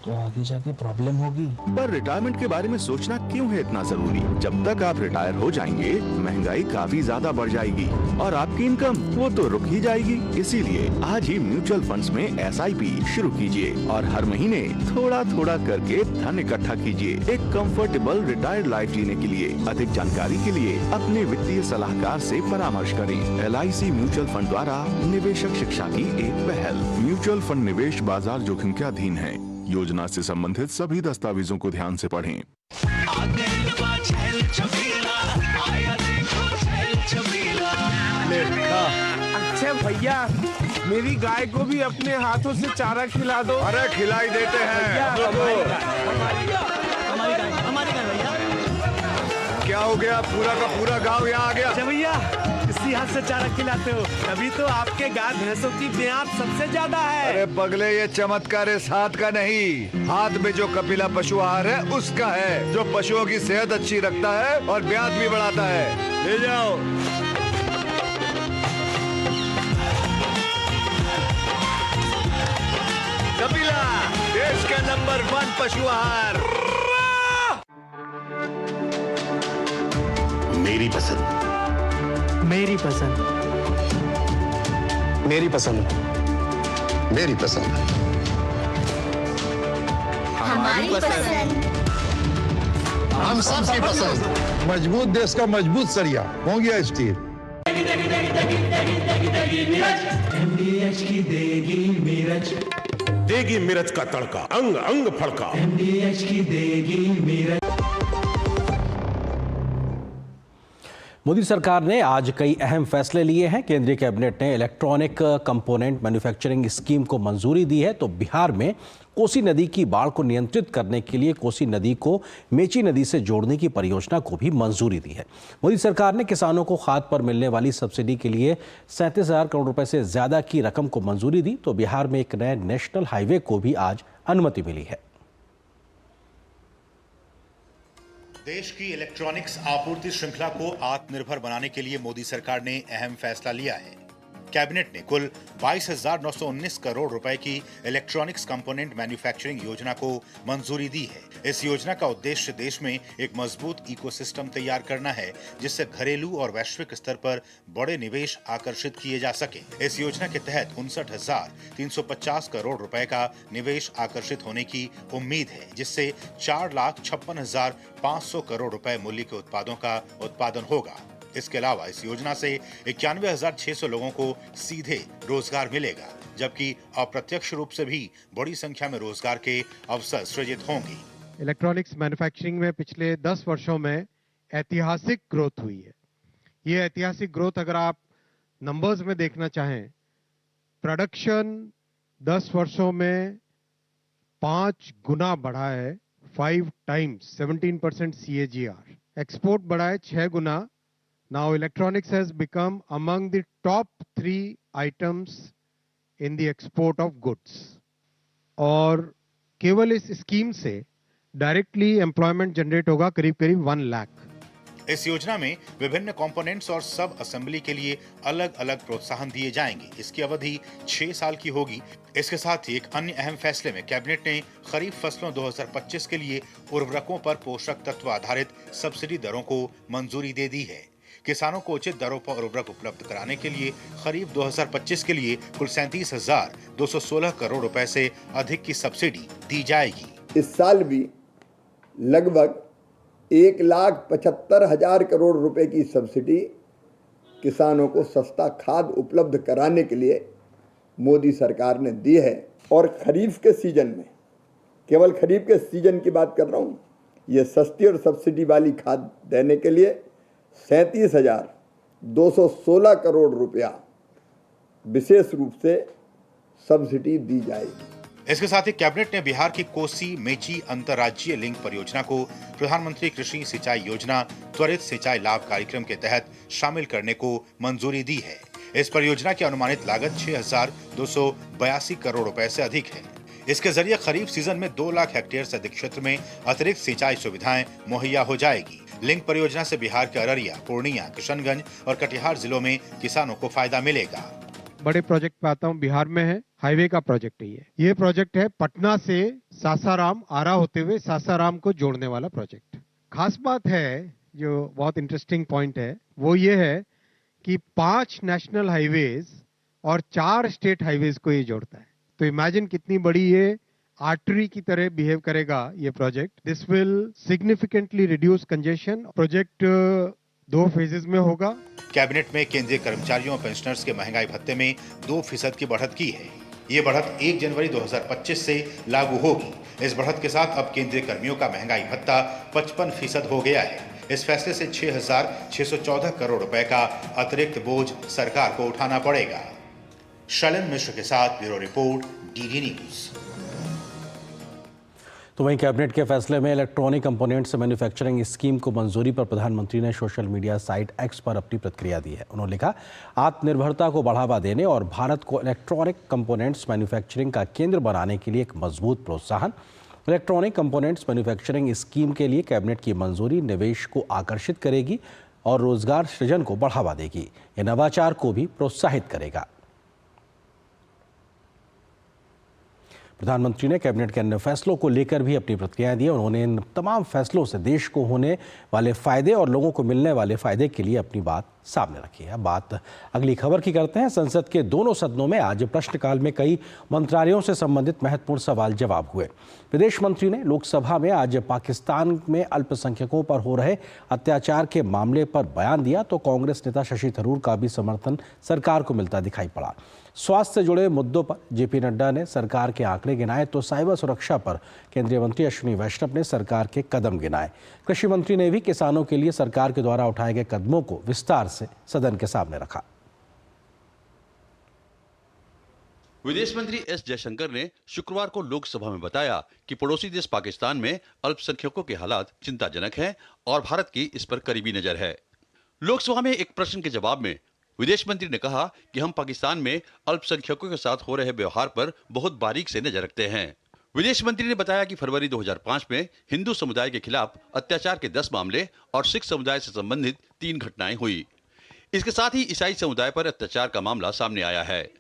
तो आगे जाके प्रॉब्लम होगी? पर रिटायरमेंट के बारे में सोचना क्यों है इतना जरूरी? जब तक आप रिटायर हो जाएंगे महंगाई काफी ज्यादा बढ़ जाएगी और आपकी इनकम वो तो रुक ही जाएगी। इसीलिए आज ही म्यूचुअल फंड्स में SIP शुरू कीजिए और हर महीने थोड़ा थोड़ा करके धन इकट्ठा कीजिए एक कंफर्टेबल रिटायर्ड लाइफ जीने के लिए। अधिक जानकारी के लिए अपने वित्तीय सलाहकार से परामर्श करें। LIC म्यूचुअल फंड द्वारा निवेशक शिक्षा की एक पहल। म्यूचुअल फंड निवेश बाजार जोखिम के अधीन है। योजना से संबंधित सभी दस्तावेजों को ध्यान से पढ़ें। अच्छा भैया, मेरी गाय को भी अपने हाथों से चारा खिला दो। अरे खिलाई देते हैं। क्या हो गया? पूरा का पूरा गांव यहाँ आ गया। अच्छा भैया, इसी हाथ से चारा खिलाते हो, तभी तो आपके गाय भैंसों की ब्याज सबसे ज्यादा है। अरे पगले, ये चमत्कार इस हाथ का नहीं, हाथ में जो कपिला पशु आहार है उसका है, जो पशुओं की सेहत अच्छी रखता है और ब्याज भी बढ़ाता है। ले जाओ। कपिला, देश का नंबर 1 पशु आहार। मेरी पसंद, मेरी पसंद, मेरी पसंद, मेरी पसंद, हमारी पसंद, हम सबकी पसंद। मजबूत देश का मजबूत सरिया हो गया स्टील। MDH की देगी मिर्च, देगी मिर्च का तड़का, अंग अंग फड़का। MDH की देगी मिर्च। मोदी सरकार ने आज कई अहम फैसले लिए हैं। केंद्रीय कैबिनेट ने इलेक्ट्रॉनिक कंपोनेंट मैन्युफैक्चरिंग स्कीम को मंजूरी दी है, तो बिहार में कोसी नदी की बाढ़ को नियंत्रित करने के लिए कोसी नदी को मेची नदी से जोड़ने की परियोजना को भी मंजूरी दी है। मोदी सरकार ने किसानों को खाद पर मिलने वाली सब्सिडी के लिए 37,000 करोड़ रुपए से ज्यादा की रकम को मंजूरी दी, तो बिहार में एक नए नेशनल हाईवे को भी आज अनुमति मिली है। देश की इलेक्ट्रॉनिक्स आपूर्ति श्रृंखला को आत्मनिर्भर बनाने के लिए मोदी सरकार ने अहम फैसला लिया है। कैबिनेट ने कुल 22,919 करोड़ रुपए की इलेक्ट्रॉनिक्स कंपोनेंट मैन्युफैक्चरिंग योजना को मंजूरी दी है। इस योजना का उद्देश्य देश में एक मजबूत इकोसिस्टम तैयार करना है, जिससे घरेलू और वैश्विक स्तर पर बड़े निवेश आकर्षित किए जा सके। इस योजना के तहत 59,350 करोड़ रुपए का निवेश आकर्षित होने की उम्मीद है, जिससे 4,56,500 करोड़ रुपए मूल्य के उत्पादों का उत्पादन होगा। इसके अलावा इस योजना से 91,600 लोगों को सीधे रोजगार मिलेगा, जबकि अप्रत्यक्ष रूप से भी बड़ी संख्या में रोजगार के अवसर सृजित होंगे। इलेक्ट्रॉनिक्स मैन्युफैक्चरिंग में पिछले 10 वर्षों में ऐतिहासिक ग्रोथ हुई है। ये ऐतिहासिक ग्रोथ अगर आप नंबर्स में देखना चाहें प्रोडक्शन 10 वर्षों में 5 गुना बढ़ा है, 5 times, 17% CAGR. Export बढ़ा है 6 गुना. Now electronics has become among the top 3 items in the export of goods. और केवल इस स्कीम से डायरेक्टली एम्प्लॉयमेंट जनरेट होगा करीब 1 लाख. इस योजना में विभिन्न कंपोनेंट्स और सब असेंबली के लिए अलग अलग प्रोत्साहन दिए जाएंगे. इसकी अवधि 6 साल की होगी. इसके साथ ही एक अन्य अहम फैसले में कैबिनेट ने खरीफ फसलों 2025 के लिए उर्वरकों पर पोषक तत्व आधारित सब्सिडी दरों को मंजूरी दे दी है. किसानों को उचित दरों पर उर्वरक उपलब्ध कराने के लिए खरीफ 2025 के लिए कुल 37,216 करोड़ रुपए से अधिक की सब्सिडी दी जाएगी. इस साल भी लगभग 1,75,000 करोड़ रुपए की सब्सिडी किसानों को सस्ता खाद उपलब्ध कराने के लिए मोदी सरकार ने दी है. और खरीफ के सीजन में, केवल खरीफ के सीजन की बात कर रहा हूँ, ये सस्ती और सब्सिडी वाली खाद देने के लिए 37,216 करोड़ रुपया विशेष रूप से सब्सिडी दी जाएगी. इसके साथ ही कैबिनेट ने बिहार की कोसी मेची अंतर्राज्यीय लिंक परियोजना को प्रधानमंत्री कृषि सिंचाई योजना त्वरित सिंचाई लाभ कार्यक्रम के तहत शामिल करने को मंजूरी दी है. इस परियोजना की अनुमानित लागत 6,282 करोड़ रुपए से अधिक है. इसके जरिए खरीफ सीजन में 2 लाख हेक्टेयर से अधिक क्षेत्र में अतिरिक्त सिंचाई सुविधाएं मुहैया हो जाएगी. लिंक परियोजना से बिहार के अररिया, पूर्णिया, किशनगंज और कटिहार जिलों में किसानों को फायदा मिलेगा. बड़े प्रोजेक्ट पे आता हूँ. बिहार में है हाईवे का प्रोजेक्ट है. ये प्रोजेक्ट है पटना से सासाराम आरा होते हुए सासाराम को जोड़ने वाला प्रोजेक्ट. खास बात है जो बहुत इंटरेस्टिंग पॉइंट है वो ये है कि 5 नेशनल हाईवेज और 4 स्टेट हाईवेज को ये जोड़ता है. तो इमेजिन कितनी बड़ी ये आर्टरी की तरह बिहेव करेगा ये project. This will significantly reduce congestion. Project 2 phases में होगा. कैबिनेट में केंद्रीय कर्मचारियों और पेंशनर्स के महंगाई भत्ते में 2% की बढ़त की है. ये बढ़त 1 जनवरी 2025 से लागू होगी. इस बढ़त के साथ अब केंद्रीय कर्मियों का महंगाई भत्ता 55% हो गया है. इस फैसले से 6,614 करोड़ रुपए का अतिरिक्त बोझ सरकार को उठाना पड़ेगा. शैलेंद्र मिश्र के साथ ब्यूरो रिपोर्ट, डीडी न्यूज. तो वहीं कैबिनेट के फैसले में इलेक्ट्रॉनिक कंपोनेंट्स मैन्युफैक्चरिंग स्कीम को मंजूरी पर प्रधानमंत्री ने सोशल मीडिया साइट एक्स पर अपनी प्रतिक्रिया दी है. उन्होंने लिखा, आत्मनिर्भरता को बढ़ावा देने और भारत को इलेक्ट्रॉनिक कंपोनेंट्स मैन्युफैक्चरिंग का केंद्र बनाने के लिए एक मजबूत प्रोत्साहन. इलेक्ट्रॉनिक कंपोनेंट्स मैन्युफैक्चरिंग स्कीम के लिए कैबिनेट की मंजूरी निवेश को आकर्षित करेगी और रोजगार सृजन को बढ़ावा देगी. ये नवाचार को भी प्रोत्साहित करेगा. प्रधानमंत्री ने कैबिनेट के अन्य फैसलों को लेकर भी अपनी प्रतिक्रिया दी. उन्होंने इन तमाम फैसलों से देश को होने वाले फायदे और लोगों को मिलने वाले फायदे के लिए अपनी बात सामने रखी है. बात अगली खबर की करते हैं. संसद के दोनों सदनों में आज प्रश्नकाल में कई मंत्रालयों से संबंधित महत्वपूर्ण सवाल जवाब हुए. विदेश मंत्री ने लोकसभा में आज पाकिस्तान में अल्पसंख्यकों पर हो रहे अत्याचार के मामले पर बयान दिया तो कांग्रेस नेता शशि थरूर का भी समर्थन सरकार को मिलता दिखाई पड़ा. स्वास्थ्य से जुड़े मुद्दों पर जेपी नड्डा ने सरकार के आंकड़े गिनाए तो साइबर सुरक्षा पर केंद्रीय मंत्री अश्विनी वैष्णव ने सरकार के कदम गिनाए. कृषि मंत्री ने भी किसानों के लिए सरकार के द्वारा उठाए गए कदमों को विस्तार से सदन के सामने रखा. विदेश मंत्री एस जयशंकर ने शुक्रवार को लोकसभा में बताया कि पड़ोसी देश पाकिस्तान में अल्पसंख्यकों के हालात चिंताजनक हैं और भारत की इस पर करीबी नजर है. लोकसभा में एक प्रश्न के जवाब में विदेश मंत्री ने कहा कि हम पाकिस्तान में अल्पसंख्यकों के साथ हो रहे व्यवहार पर बहुत बारीक से नजर रखते हैं. विदेश मंत्री ने बताया कि फरवरी 2005 में हिंदू समुदाय के खिलाफ अत्याचार के 10 मामले और सिख समुदाय से संबंधित 3 घटनाएं हुई. इसके साथ ही ईसाई समुदाय पर अत्याचार का मामला सामने आया है.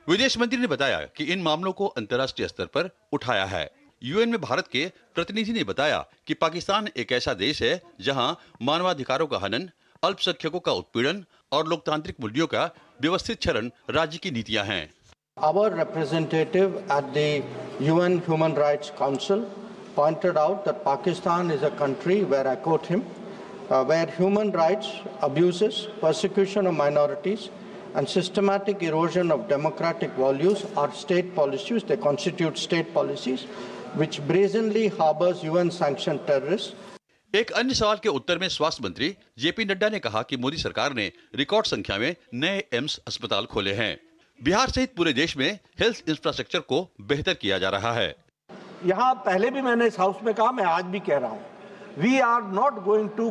विदेश मंत्री ने बताया कि इन मामलों को अंतर्राष्ट्रीय स्तर पर उठाया है. यूएन में भारत के प्रतिनिधि ने बताया कि पाकिस्तान एक ऐसा देश है जहां मानवाधिकारों का हनन, अल्पसंख्यकों का उत्पीड़न और लोकतांत्रिक मूल्यों का व्यवस्थित क्षरण राज्य की नीतियां हैं. Our representative at the UN Human Rights Council pointed out that Pakistan is a country where, I quote him, where human rights abuses, persecution of minorities and systematic erosion of democratic values are state policies. They constitute state policies which brazenly harbors UN-sanctioned terrorists. एक अन्य सवाल के उत्तर में स्वास्थ्य मंत्री JP Nadda ने कहा कि मोदी सरकार ने रिकॉर्ड संख्या में नए एम्स अस्पताल खोले हैं. बिहार सहित पूरे देश में हेल्थ इंफ्रास्ट्रक्चर को बेहतर किया जा रहा है। यहाँ पहले भी मैंने इस हाउस में कहा, मैं आज भी कह रहा हूँ, we are not going to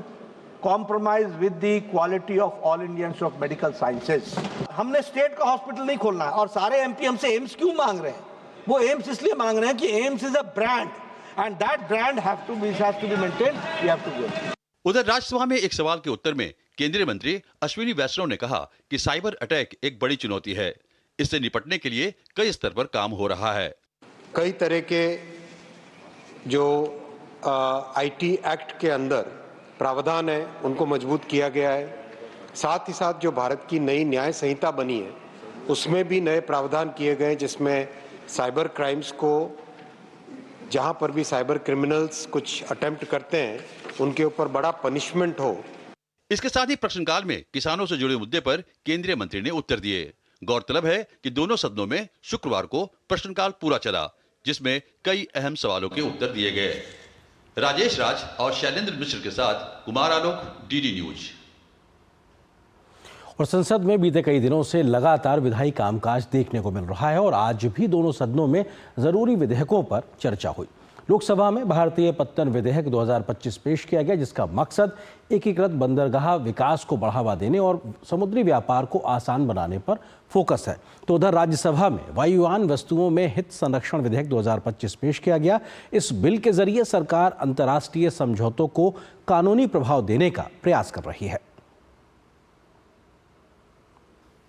compromise with the quality of all Indians of medical sciences. हमने स्टेट का हॉस्पिटल नहीं खोलना है और सारे एमपी हमसे एम्स क्यों मांग रहे हैं? वो एम्स इसलिए मांग रहे हैं कि AIIMS is a brand and that brand has to be maintained, we have to go. उधर राज्यसभा में एक सवाल के उत्तर में केंद्रीय मंत्री अश्विनी वैष्णव ने कहा कि साइबर अटैक एक बड़ी चुनौती है, इससे निपटने के लिए कई स्तर पर काम हो रहा है। कई तरह के जो आईटी एक्ट के अंदर प्रावधान है उनको मजबूत किया गया है। साथ ही साथ जो भारत की नई न्याय संहिता बनी है उसमें भी नए प्रावधान किए गए, जिसमें साइबर क्राइम्स को, जहां पर भी साइबर क्रिमिनल्स कुछ अटेम्प्ट करते हैं उनके ऊपर बड़ा पनिशमेंट हो। इसके साथ ही प्रश्नकाल में किसानों से जुड़े मुद्दे पर केंद्रीय मंत्री ने उत्तर दिए। गौरतलब है कि दोनों सदनों में शुक्रवार को प्रश्नकाल पूरा चला, जिसमें कई अहम सवालों के उत्तर दिए गए। राजेश राज और शैलेंद्र मिश्र के साथ कुमार आलोक, डीडी न्यूज। और संसद में बीते कई दिनों से लगातार विधायी कामकाज देखने को मिल रहा है और आज भी दोनों सदनों में जरूरी विधेयकों पर चर्चा हुई। लोकसभा में भारतीय पत्तन विधेयक 2025 पेश किया गया, जिसका मकसद एकीकृत बंदरगाह विकास को बढ़ावा देने और समुद्री व्यापार को आसान बनाने पर फोकस है। तो उधर राज्यसभा में वायुयान वस्तुओं में हित संरक्षण विधेयक 2025 पेश किया गया। इस बिल के जरिए सरकार अंतर्राष्ट्रीय समझौतों को कानूनी प्रभाव देने का प्रयास कर रही है।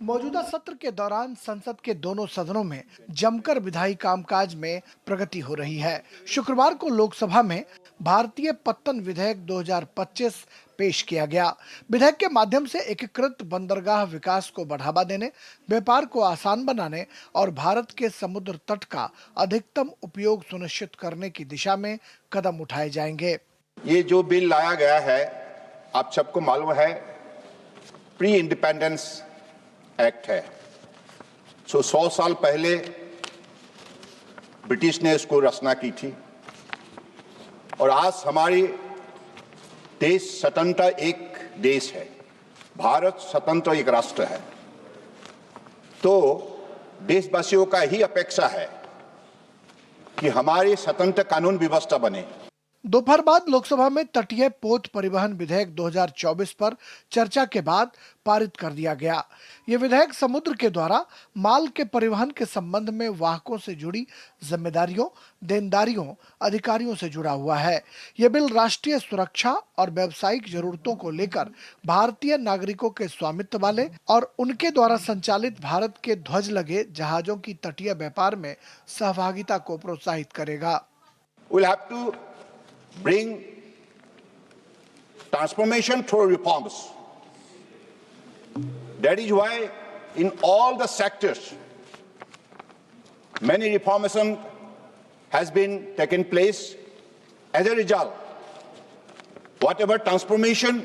मौजूदा सत्र के दौरान संसद के दोनों सदनों में जमकर विधायी कामकाज में प्रगति हो रही है। शुक्रवार को लोकसभा में भारतीय पत्तन विधेयक 2025 पेश किया गया। विधेयक के माध्यम से एकीकृत बंदरगाह विकास को बढ़ावा देने, व्यापार को आसान बनाने और भारत के समुद्र तट का अधिकतम उपयोग सुनिश्चित करने की दिशा में कदम उठाए जाएंगे। ये जो बिल लाया गया है, आप सबको मालूम है, प्री इंडिपेंडेंस एक्ट है। 100 साल पहले ब्रिटिश ने इसको रचना की थी और आज हमारी देश स्वतंत्र एक देश है, भारत स्वतंत्र एक राष्ट्र है। तो देशवासियों का ही अपेक्षा है कि हमारी स्वतंत्र कानून व्यवस्था बने। दोपहर बाद लोकसभा में तटीय पोत परिवहन विधेयक 2024 पर चर्चा के बाद पारित कर दिया गया। ये विधेयक समुद्र के द्वारा माल के परिवहन के संबंध में वाहकों से जुड़ी जिम्मेदारियों, देनदारियों, अधिकारियों से जुड़ा हुआ है। ये बिल राष्ट्रीय सुरक्षा और व्यावसायिक जरूरतों को लेकर भारतीय नागरिकों के स्वामित्व वाले और उनके द्वारा संचालित भारत के ध्वज लगे जहाजों की तटीय व्यापार में सहभागिता को प्रोत्साहित करेगा। We'll have to bring transformation through reforms. That is why in all the sectors many reformation has been taken place. As a result, whatever transformation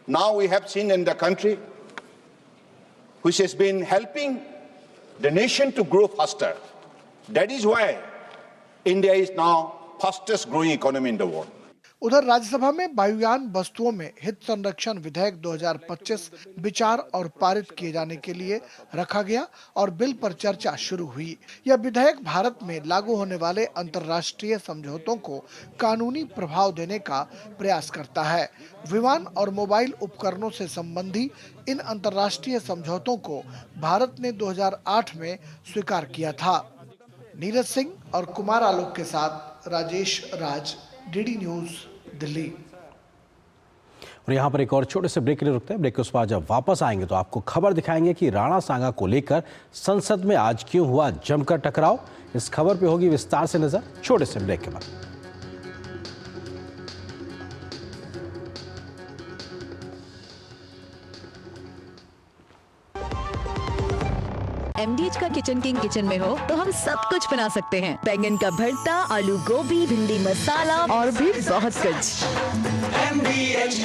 now we have seen in the country, which has been helping the nation to grow faster. That is why India is now fastest growing economy in the world. उधर राज्यसभा में वायुयान वस्तुओं में हित संरक्षण विधेयक 2025 विचार और पारित किए जाने के लिए रखा गया और बिल पर चर्चा शुरू हुई। यह विधेयक भारत में लागू होने वाले अंतर्राष्ट्रीय समझौतों को कानूनी प्रभाव देने का प्रयास करता है। विमान और मोबाइल उपकरणों से संबंधी इन अंतर्राष्ट्रीय समझौतों को भारत ने 2008 में स्वीकार किया था। नीरज सिंह और कुमार आलोक के साथ राजेश राज, डीडी न्यूज, दिल्ली। और यहाँ पर एक और छोटे से ब्रेक के लिए रुकते हैं। ब्रेक के उस बाद जब वापस आएंगे तो आपको खबर दिखाएंगे कि राणा सांगा को लेकर संसद में आज क्यों हुआ जमकर टकराव। इस खबर पे होगी विस्तार से नजर छोटे से ब्रेक के बाद। MDH का किचन किंग किचन में हो तो हम सब कुछ बना सकते हैं। बैंगन का भरता, आलू गोभी, भिंडी मसाला और भी बहुत कुछ। MDH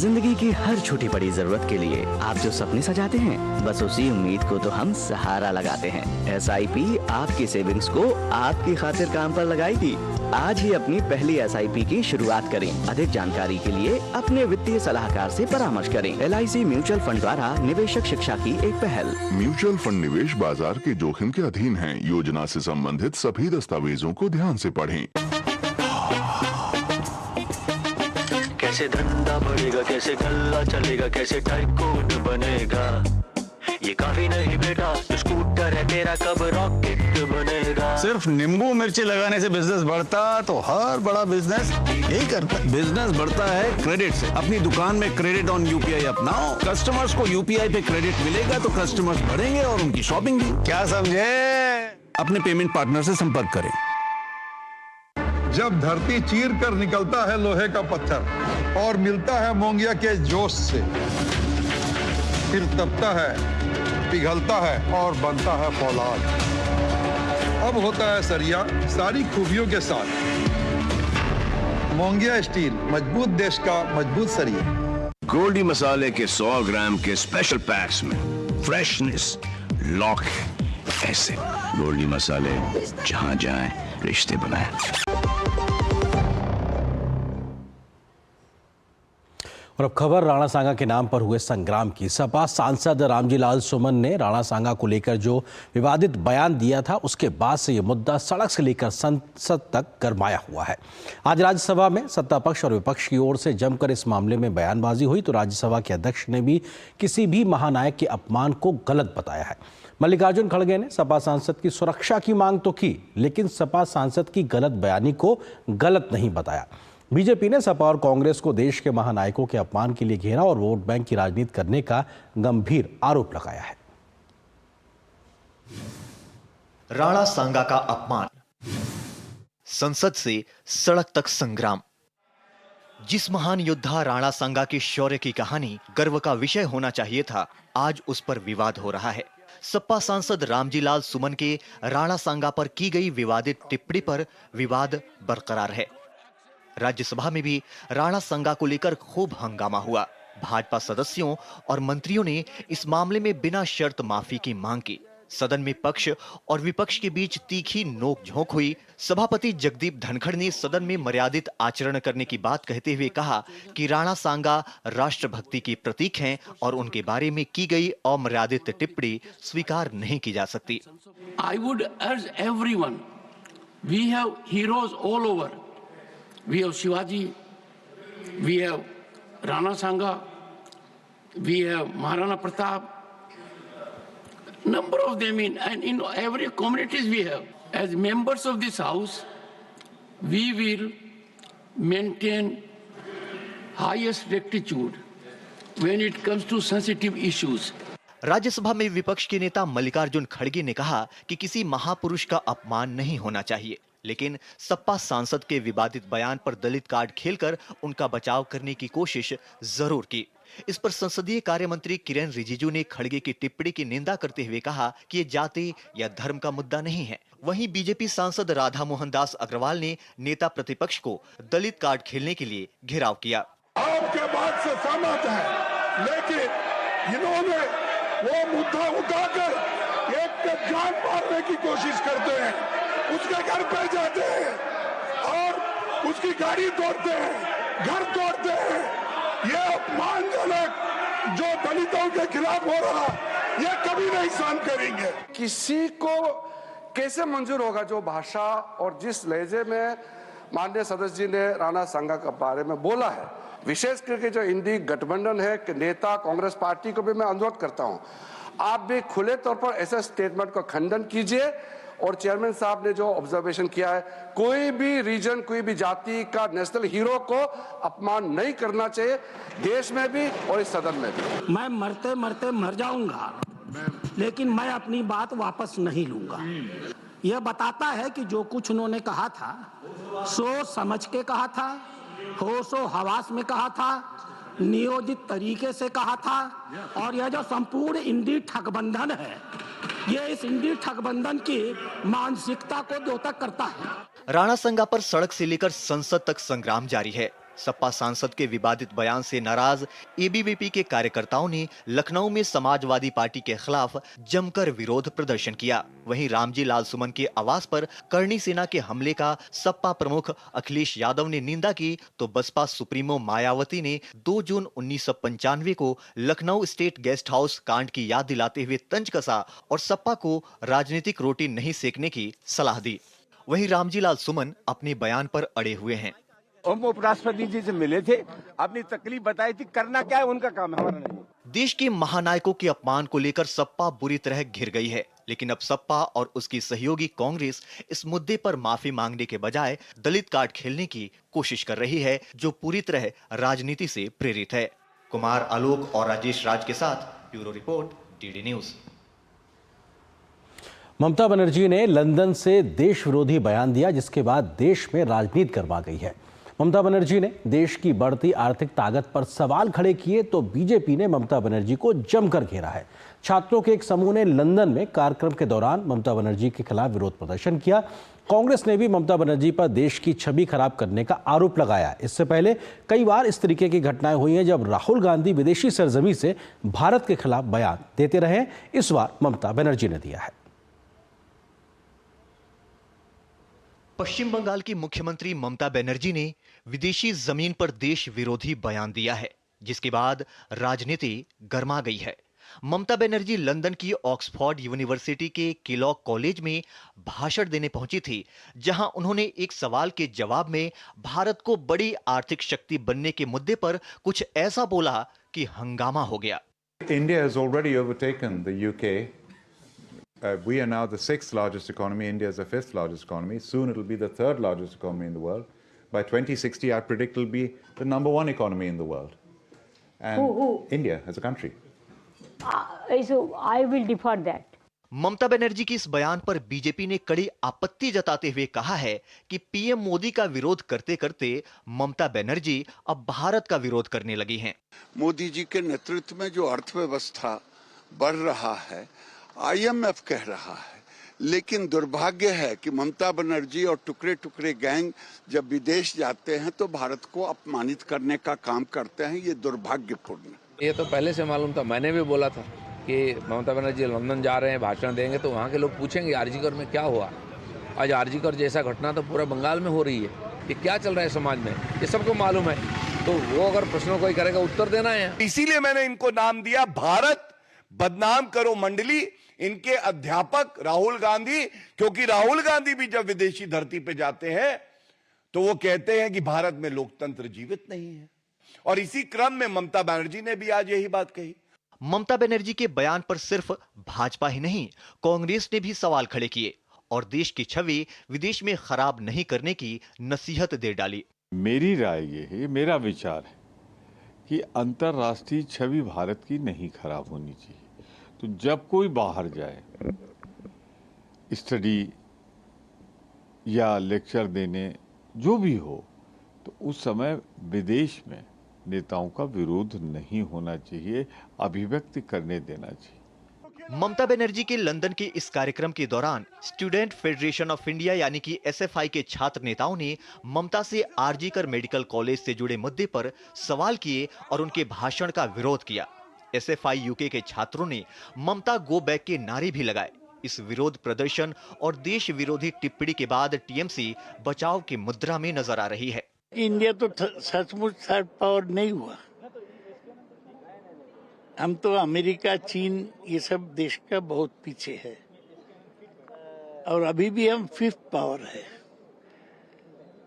जिंदगी की हर छोटी बड़ी जरूरत के लिए आप जो सपने सजाते हैं, बस उसी उम्मीद को तो हम सहारा लगाते हैं। SIP आपकी सेविंग्स को आपकी खातिर काम पर लगाएगी। आज ही अपनी पहली SIP की शुरुआत करें। अधिक जानकारी के लिए अपने वित्तीय सलाहकार से परामर्श करें। LIC म्यूचुअल फंड द्वारा निवेशक शिक्षा की एक पहल। म्यूचुअल फंड निवेश बाजार के जोखिम के अधीन है। योजना से संबंधित सभी दस्तावेजों को ध्यान से पढ़ें। कैसे धंधा बढ़ेगा, कैसे गल्ला चलेगा, कैसे टाइकून बनेगा, ये काफी नहीं बेटा, स्कूटर है तेरा कब रॉकेट बनेगा। सिर्फ नींबू मिर्ची लगाने से बिजनेस बढ़ता तो हर बड़ा बिजनेस यही करता है। बिजनेस बढ़ता है क्रेडिट से। अपनी दुकान में क्रेडिट ऑन UPI अपनाओ। कस्टमर्स को UPI पे क्रेडिट मिलेगा तो कस्टमर्स बढ़ेंगे और उनकी शॉपिंग भी। क्या समझे? अपने पेमेंट पार्टनर से संपर्क करें। जब धरती चीर कर निकलता है लोहे का पत्थर और मिलता है मोंगिया के जोश से, फिर तपता है, पिघलता है और बनता है फौलाद। अब होता है सरिया सारी खूबियों के साथ। मोंगिया स्टील, मजबूत देश का मजबूत सरिया। गोल्डी मसाले के 100 ग्राम के स्पेशल पैक्स में फ्रेशनेस लॉक है। ऐसे गोल्डी मसाले जहां जाएं रिश्ते बनाएं। और अब खबर राणा सांगा के नाम पर हुए संग्राम की। सपा सांसद रामजीलाल सुमन ने राणा सांगा को लेकर जो विवादित बयान दिया था, उसके बाद से ये मुद्दा सड़क से लेकर संसद तक गरमाया हुआ है। आज राज्यसभा में सत्ता पक्ष और विपक्ष की ओर से जमकर इस मामले में बयानबाजी हुई तो राज्यसभा के अध्यक्ष ने भी किसी भी महानायक के अपमान को गलत बताया है। मल्लिकार्जुन खड़गे ने सपा सांसद की सुरक्षा की मांग तो की, लेकिन सपा सांसद की गलत बयानी को गलत नहीं बताया। बीजेपी ने सपा और कांग्रेस को देश के महानायकों के अपमान के लिए घेरा और वोट बैंक की राजनीति करने का गंभीर आरोप लगाया है। राणा सांगा का अपमान, संसद से सड़क तक संग्राम। जिस महान योद्धा राणा सांगा के शौर्य की कहानी गर्व का विषय होना चाहिए था, आज उस पर विवाद हो रहा है। सपा सांसद रामजीलाल सुमन के राणा सांगा पर की गई विवादित टिप्पणी पर विवाद बरकरार है। राज्यसभा में भी राणा सांगा को लेकर खूब हंगामा हुआ। भाजपा सदस्यों और मंत्रियों ने इस मामले में बिना शर्त माफी की मांग की। सदन में पक्ष और विपक्ष के बीच तीखी नोक-झोंक हुई। सभापति जगदीप धनखड़ ने सदन में मर्यादित आचरण करने की बात कहते हुए कहा कि राणा सांगा राष्ट्रभक्ति के प्रतीक हैं और उनके बारे में की गई अमर्यादित टिप्पणी स्वीकार नहीं की जा सकती। I would urge everyone, we have heroes all over. We have Shivaji, we have Rana Sanga, we have Maharana Pratap, number of them and in every communities we have. As members of this house, we will maintain highest rectitude when it comes to sensitive issues. Rajya Sabha में विपक्ष के नेता मल्लिकार्जुन खड़गे ने कहा कि किसी महापुरुष का अपमान नहीं होना चाहिए, लेकिन सपा सांसद के विवादित बयान पर दलित कार्ड खेलकर उनका बचाव करने की कोशिश जरूर की। इस पर संसदीय कार्य मंत्री किरेन रिजिजू ने खड़गे की टिप्पणी की निंदा करते हुए कहा कि ये जाति या धर्म का मुद्दा नहीं है। वहीं बीजेपी सांसद राधा मोहन दास अग्रवाल ने नेता प्रतिपक्ष को दलित कार्ड खेलने के लिए घेराव किया। आपके बात से सहमत है, लेकिन इन्होंने वो मुद्दा उठाकर एक पे जान मारने की कोशिश करते हैं, उसके घर पे जाते हैं और उसकी गाड़ी तोड़ते हैं, घर तोड़ते हैं। ये अपमानजनक जो दलितों के खिलाफ हो रहा, ये कभी नहीं सहन करेंगे। किसी को कैसे मंजूर होगा जो भाषा और जिस लहजे में माननीय सदस्य जी ने राणा सांगा के बारे में बोला है, विशेष करके जो इंडी गठबंधन है कि नेता कांग्रेस पार्टी को भी मैं अनुरोध करता हूं, आप भी खुले तौर पर ऐसे स्टेटमेंट का खंडन कीजिए। और चेयरमैन साहब ने जो ऑब्जर्वेशन किया है, कोई भी रीजन, कोई भी जाति का नेशनल हीरो को अपमान नहीं करना चाहिए, देश में भी और इस सदन में भी। मैं मरते मरते मर जाऊंगा, लेकिन मैं अपनी बात वापस नहीं लूंगा। यह बताता है कि जो कुछ उन्होंने कहा था, सोच समझ के कहा था, होशो हवास में कहा था, नियोजित तरीके से कहा था। और यह जो संपूर्ण इंडी ठगबंधन है, ये इस इंडी ठगबंधन की मानसिकता को द्योतक करता है। राणा सांगा पर सड़क से लेकर संसद तक संग्राम जारी है। सपा सांसद के विवादित बयान से नाराज एबीवीपी के कार्यकर्ताओं ने लखनऊ में समाजवादी पार्टी के खिलाफ जमकर विरोध प्रदर्शन किया। वहीं रामजी लाल सुमन के आवास पर करणी सेना के हमले का सपा प्रमुख अखिलेश यादव ने निंदा की, तो बसपा सुप्रीमो मायावती ने 2 जून 1995 को लखनऊ स्टेट गेस्ट हाउस कांड की याद दिलाते हुए तंज कसा और सपा को राजनीतिक रोटी नहीं सेकने की सलाह दी। वहीं रामजी लाल सुमन अपने बयान पर अड़े हुए हैं। हम उपराष्ट्रपति जी से मिले थे, अपनी तकलीफ बताई थी, करना क्या है उनका काम, हमारा नहीं। देश के महानायकों के अपमान को लेकर सपा बुरी तरह घिर गई है, लेकिन अब सपा और उसकी सहयोगी कांग्रेस इस मुद्दे पर माफी मांगने के बजाय दलित कार्ड खेलने की कोशिश कर रही है, जो पूरी तरह राजनीति से प्रेरित है। कुमार आलोक और राजेश राज के साथ bureau report, DD news. Mamata Banerjee ने लंदन से देश विरोधी बयान दिया, जिसके बाद देश में राजनीति गरमा गई है। ममता बनर्जी ने देश की बढ़ती आर्थिक ताकत पर सवाल खड़े किए तो बीजेपी ने ममता बनर्जी को जमकर घेरा है। छात्रों के एक समूह ने लंदन में कार्यक्रम के दौरान ममता बनर्जी के खिलाफ विरोध प्रदर्शन किया। कांग्रेस ने भी ममता बनर्जी पर देश की छवि खराब करने का आरोप लगाया। इससे पहले कई बार इस तरीके की घटनाएं हुई हैं जब राहुल गांधी विदेशी सरजमी से भारत के खिलाफ बयान देते रहे। इस बार ममता बनर्जी ने दिया है। पश्चिम बंगाल की मुख्यमंत्री ममता बनर्जी ने विदेशी जमीन पर देश विरोधी बयान दिया है, जिसके बाद राजनीति गरमा गई है। ममता बनर्जी लंदन की ऑक्सफोर्ड यूनिवर्सिटी के केलॉग कॉलेज में भाषण देने पहुंची थी, जहां उन्होंने एक सवाल के जवाब में भारत को बड़ी आर्थिक शक्ति बनने के मुद्दे पर कुछ ऐसा बोला कि हंगामा हो गया। India has already overtaken the UK. We are now the 6th largest economy. India is the 5th largest economy. Soon it will be the 3rd largest economy in the world. By 2060, I predict it will be the #1 economy in the world. And India as a country. So I will defer that. Mamata Banerjee की इस बयान पर BJP ने कड़ी आपत्ति जताते हुए कहा है कि पीएम मोदी का विरोध करते करते ममता बनर्जी अब भारत का विरोध करने लगी हैं। मोदी जी के नेतृत्व में जो अर्थव्यवस्था बढ़ रहा है, IMF कह रहा है, लेकिन दुर्भाग्य है कि ममता बनर्जी और टुकड़े टुकड़े गैंग जब विदेश जाते हैं तो भारत को अपमानित करने का काम करते हैं। ये दुर्भाग्यपूर्ण। ये तो पहले से मालूम था, मैंने भी बोला था कि ममता बनर्जी लंदन जा रहे हैं, भाषण देंगे तो वहाँ के लोग पूछेंगे आरजीकर में क्या हुआ। आज आरजीकर जैसा घटना तो पूरा बंगाल में हो रही है। ये क्या चल रहा है समाज में, ये सबको मालूम है। तो वो अगर प्रश्नों कोई करेगा उत्तर देना है। इसीलिए मैंने इनको नाम दिया भारत बदनाम करो मंडली, इनके अध्यापक राहुल गांधी। क्योंकि राहुल गांधी भी जब विदेशी धरती पे जाते हैं तो वो कहते हैं कि भारत में लोकतंत्र जीवित नहीं है। और इसी क्रम में ममता बनर्जी ने भी आज यही बात कही। ममता बनर्जी के बयान पर सिर्फ भाजपा ही नहीं, कांग्रेस ने भी सवाल खड़े किए और देश की छवि विदेश में खराब नहीं करने की नसीहत दे डाली। मेरी राय ये है, मेरा विचार है कि अंतर्राष्ट्रीय छवि भारत की नहीं खराब होनी चाहिए। तो जब कोई बाहर जाए स्टडी या लेक्चर देने जो भी हो, तो उस समय विदेश में नेताओं का विरोध नहीं होना चाहिए, अभिव्यक्ति करने देना चाहिए। ममता बनर्जी के लंदन के इस कार्यक्रम के दौरान स्टूडेंट फेडरेशन ऑफ इंडिया यानी कि SFI के छात्र नेताओं ने ममता से आरजीकर मेडिकल कॉलेज से जुड़े मुद्दे पर सवाल किए और उनके भाषण का विरोध किया। SFI UK के छात्रों ने ममता गो बैक के नारे भी लगाए। इस विरोध प्रदर्शन और देश विरोधी टिप्पणी के बाद TMC बचाव की मुद्रा में नजर आ रही है। इंडिया तो सचमुच थर्ड पावर नहीं हुआ। हम तो अमेरिका, चीन ये सब देश का बहुत पीछे है और अभी भी हम 5th पावर है।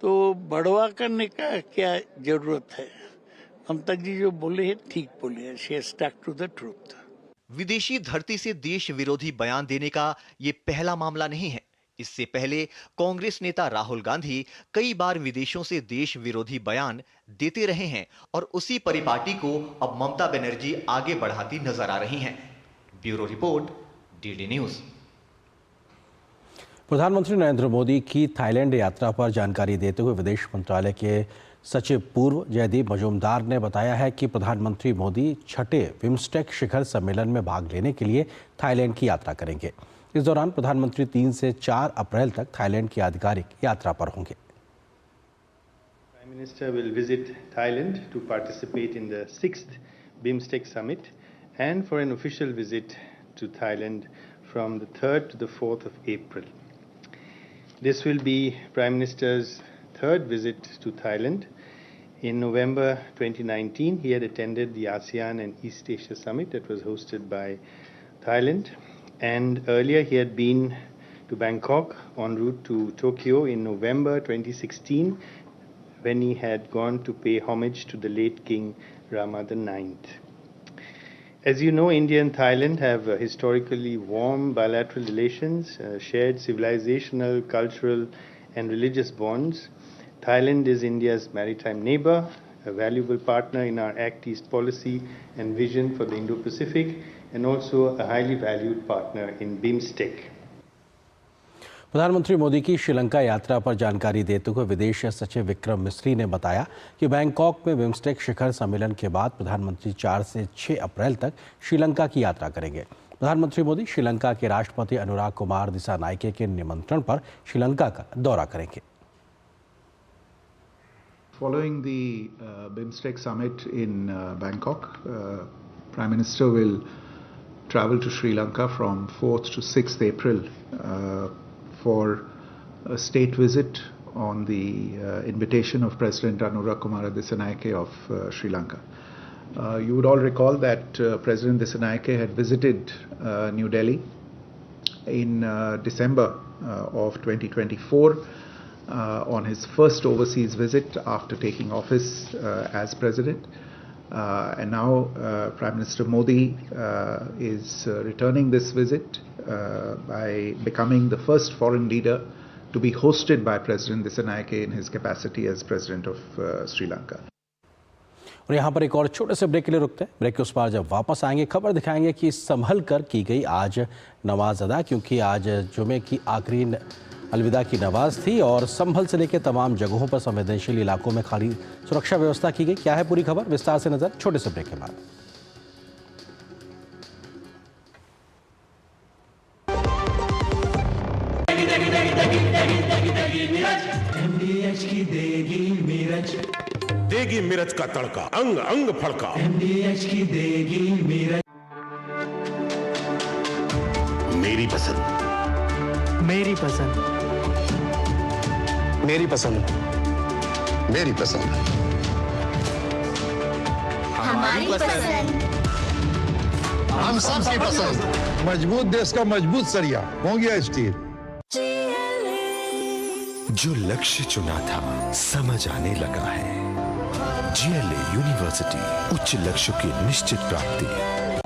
तो बढ़वा करने का क्या जरूरत है? ममता जी जो बोले हैं ठीक बोले हैं। She has stuck to the truth. विदेशी धरती से देश विरोधी बयान देने का ये पहला मामला नहीं है। इससे पहले कांग्रेस नेता राहुल गांधी कई बार विदेशों से देश विरोधी बयान देते रहे हैं और उसी परिपाटी को अब ममता बनर्जी आगे बढ़ाती नजर आ रही हैं। Bureau report, DD news. प्रधानमंत्री नरेंद्र मोदी की थाईलैंड यात्रा पर जानकारी देते हुए विदेश मंत्रालय के सचिव पूर्व जयदीप मजूमदार ने बताया है कि प्रधानमंत्री मोदी 6ठे बिम्स्टेक शिखर सम्मेलन में भाग लेने के लिए थाईलैंड की यात्रा करेंगे। इस दौरान प्रधानमंत्री 3 से 4 अप्रैल तक थाईलैंड की आधिकारिक यात्रा पर होंगे। Minister will visit Thailand to participate in the 6th BIMSTEC summit and for an official visit to Thailand from the 3rd to the 4th of April. This will be Prime Minister's third visit to Thailand. In November 2019, he had attended the ASEAN and East Asia Summit that was hosted by Thailand. And earlier he had been to Bangkok en route to Tokyo in November 2016 when he had gone to pay homage to the late King Rama IX. As you know, India and Thailand have historically warm bilateral relations, shared civilizational, cultural and religious bonds. Thailand is India's maritime neighbor, a valuable partner in our Act East policy and vision for the Indo-Pacific, and also a highly valued partner in BIMSTEC. प्रधानमंत्री मोदी की श्रीलंका यात्रा पर जानकारी देते हुए विदेश सचिव विक्रम मिस्री ने बताया कि बैंकॉक में बिम्स्टेक शिखर सम्मेलन के बाद प्रधानमंत्री 4 से 6 अप्रैल तक श्रीलंका की यात्रा करेंगे। प्रधानमंत्री मोदी श्रीलंका के राष्ट्रपति अनुराग कुमार दिसानायके के निमंत्रण पर श्रीलंका का दौरा करेंगे। Following the BIMSTEC summit in Bangkok, Prime Minister will travel to Sri Lanka from 4th to 6th April for a state visit on the invitation of President Anurag Kumara Dissanayake of Sri Lanka. You would all recall that President Dissanayake had visited New Delhi in December of 2024 on his first overseas visit after taking office as president. And now Prime Minister Modi is returning this visit by becoming the first foreign leader to be hosted by President Dissanayake in his capacity as President of Sri Lanka. और यहाँ पर एक और छोटे से break के लिए रुकते हैं। ब्रेक के उस पार जब वापस आएंगे खबर दिखाएंगे कि संभल कर की गई आज नमाज अदा, क्योंकि आज जुमे की आखिरी अलविदा की नमाज थी और संभल से लेकर तमाम जगहों पर संवेदनशील इलाकों में खाली सुरक्षा व्यवस्था की गई। क्या है पूरी खबर, विस्तार से नजर छोटे से ब्रेक के बाद। देगी मिर्च का तड़का, अंग अंग फड़का। MDH की देगी मिर्च। मेरी पसंद, मेरी पसंद, मेरी पसंद, मेरी पसंद, हमारी पसंद, हम सबकी पसंद। मजबूत देश का मजबूत सरिया हो गया स्टील। जो लक्ष्य चुना था समझ आने लगा है। GLA यूनिवर्सिटी, उच्च लक्ष्य की निश्चित प्राप्ति।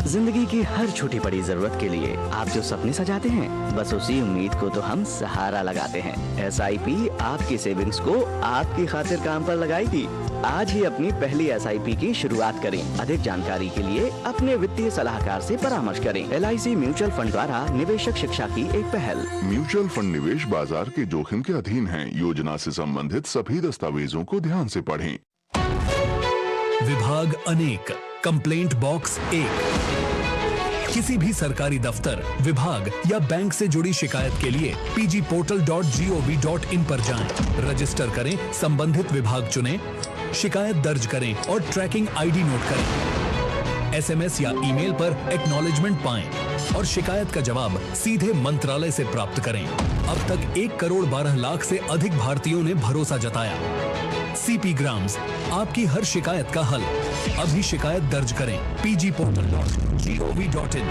जिंदगी की हर छोटी बड़ी जरूरत के लिए आप जो सपने सजाते हैं, बस उसी उम्मीद को तो हम सहारा लगाते हैं। SIP आपकी सेविंग्स को आपकी खातिर काम पर लगाएगी। आज ही अपनी पहली SIP की शुरुआत करें। अधिक जानकारी के लिए अपने वित्तीय सलाहकार से परामर्श करें। LIC म्यूचुअल फंड द्वारा निवेशक शिक्षा की एक पहल। म्यूचुअल फंड निवेश बाजार के जोखिम के अधीन है। योजना से संबंधित सभी दस्तावेजों को ध्यान से पढ़ें। विभाग अनेक, कंप्लेंट बॉक्स 1। किसी भी सरकारी दफ्तर, विभाग या बैंक से जुड़ी शिकायत के लिए pgportal.gov.in पर जाएं, रजिस्टर करें, संबंधित विभाग चुनें, शिकायत दर्ज करें और ट्रैकिंग ID नोट करें। SMS या ईमेल पर एक्नॉलेजमेंट पाएं और शिकायत का जवाब सीधे मंत्रालय से प्राप्त करें। अब तक 1 करोड़ 12 लाख से अधिक भारतीयों ने भरोसा जताया। CP ग्राम्स, आपकी हर शिकायत का हल। अभी शिकायत दर्ज करें pgportal.gov.in।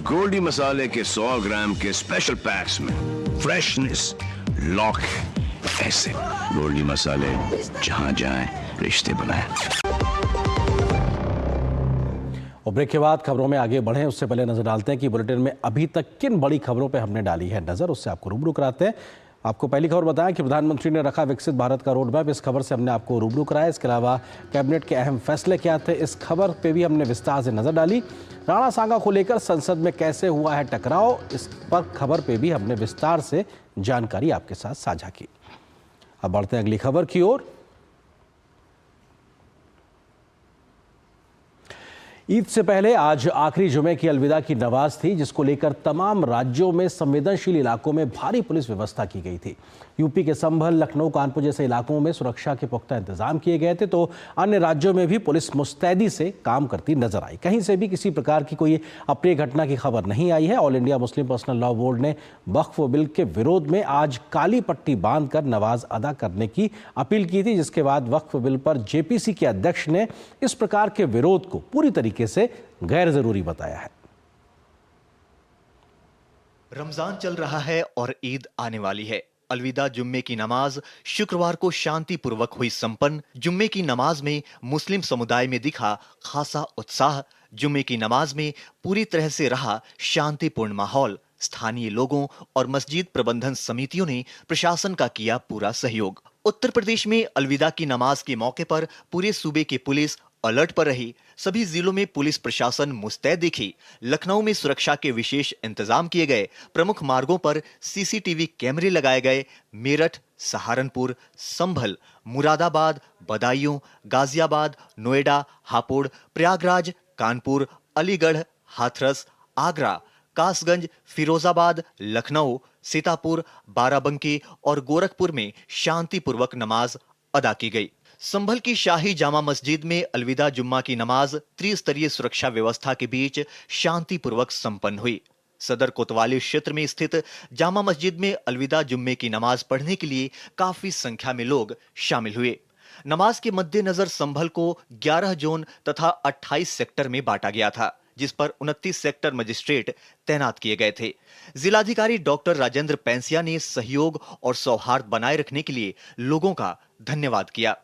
गोल्डी मसाले के 100 ग्राम के स्पेशल पैक्स में फ्रेशनेस, लॉक, ऐसे गोल्डी मसाले जहां जाएं रिश्ते बनाएं। और ब्रेक के बाद खबरों में आगे बढ़ें उससे पहले नजर डालते हैं कि बुलेटिन में अभी तक किन बड़ी खबरों पर हमने डाली है नजर, उससे आपको रूबरू कराते हैं। आपको पहली खबर बताया कि प्रधानमंत्री ने रखा विकसित भारत का रोड मैप। इस खबर से हमने आपको रूबरू कराया। इसके अलावा कैबिनेट के अहम फैसले क्या थे, इस खबर पे भी हमने विस्तार से नजर डाली। राणा सांगा को लेकर संसद में कैसे हुआ है टकराव, इस पर खबर पे भी हमने विस्तार से जानकारी आपके साथ साझा की। अब बढ़ते हैं अगली खबर की ओर। ईद से पहले आज आखिरी जुमे की अलविदा की नमाज थी, जिसको लेकर तमाम राज्यों में संवेदनशील इलाकों में भारी पुलिस व्यवस्था की गई थी। यूपी के संभल, लखनऊ, कानपुर जैसे इलाकों में सुरक्षा के पुख्ता इंतजाम किए गए थे, तो अन्य राज्यों में भी पुलिस मुस्तैदी से काम करती नजर आई। कहीं से भी किसी प्रकार की कोई अप्रिय घटना की खबर नहीं आई है। All India Muslim personal law board ने वक्फ बिल के विरोध में आज काली पट्टी बांधकर नमाज अदा करने की अपील की थी, जिसके बाद वक्फ बिल पर जेपीसी के अध्यक्ष ने इस प्रकार के विरोध को पूरी तरीके से गैर जरूरी बताया है। रमजान चल रहा है और ईद आने वाली है। अलविदा जुम्मे की नमाज शुक्रवार को शांतिपूर्वक हुई संपन्न। जुम्मे की नमाज में मुस्लिम समुदाय में दिखा खासा उत्साह। जुम्मे की नमाज में पूरी तरह से रहा शांतिपूर्ण माहौल। स्थानीय लोगों और मस्जिद प्रबंधन समितियों ने प्रशासन का किया पूरा सहयोग। उत्तर प्रदेश में अलविदा की नमाज के मौके पर पूरे सूबे की पुलिस अलर्ट पर रही। सभी जिलों में पुलिस प्रशासन मुस्तैद दिखी। लखनऊ में सुरक्षा के विशेष इंतजाम किए गए। प्रमुख मार्गों पर सीसीटीवी कैमरे लगाए गए। मेरठ, सहारनपुर, संभल, मुरादाबाद, बदायूं, गाजियाबाद, नोएडा, हापुड़, प्रयागराज, कानपुर, अलीगढ़, हाथरस, आगरा, कासगंज, फिरोजाबाद, लखनऊ, सीतापुर, बाराबंकी और गोरखपुर में शांतिपूर्वक नमाज अदा की गई। संभल की शाही जामा मस्जिद में अलविदा जुम्मा की नमाज त्रिस्तरीय सुरक्षा व्यवस्था के बीच शांतिपूर्वक संपन्न हुई। सदर कोतवाली क्षेत्र में स्थित जामा मस्जिद में अलविदा जुम्मे की नमाज पढ़ने के लिए काफी संख्या में लोग शामिल हुए। नमाज के मद्देनजर संभल को 11 जोन तथा 28 सेक्टर में बांटा गया था, जिस पर 29 सेक्टर मजिस्ट्रेट तैनात किए गए थे। जिलाधिकारी डॉक्टर राजेंद्र पैंसिया ने सहयोग और सौहार्द बनाए रखने के लिए लोगों का धन्यवाद किया।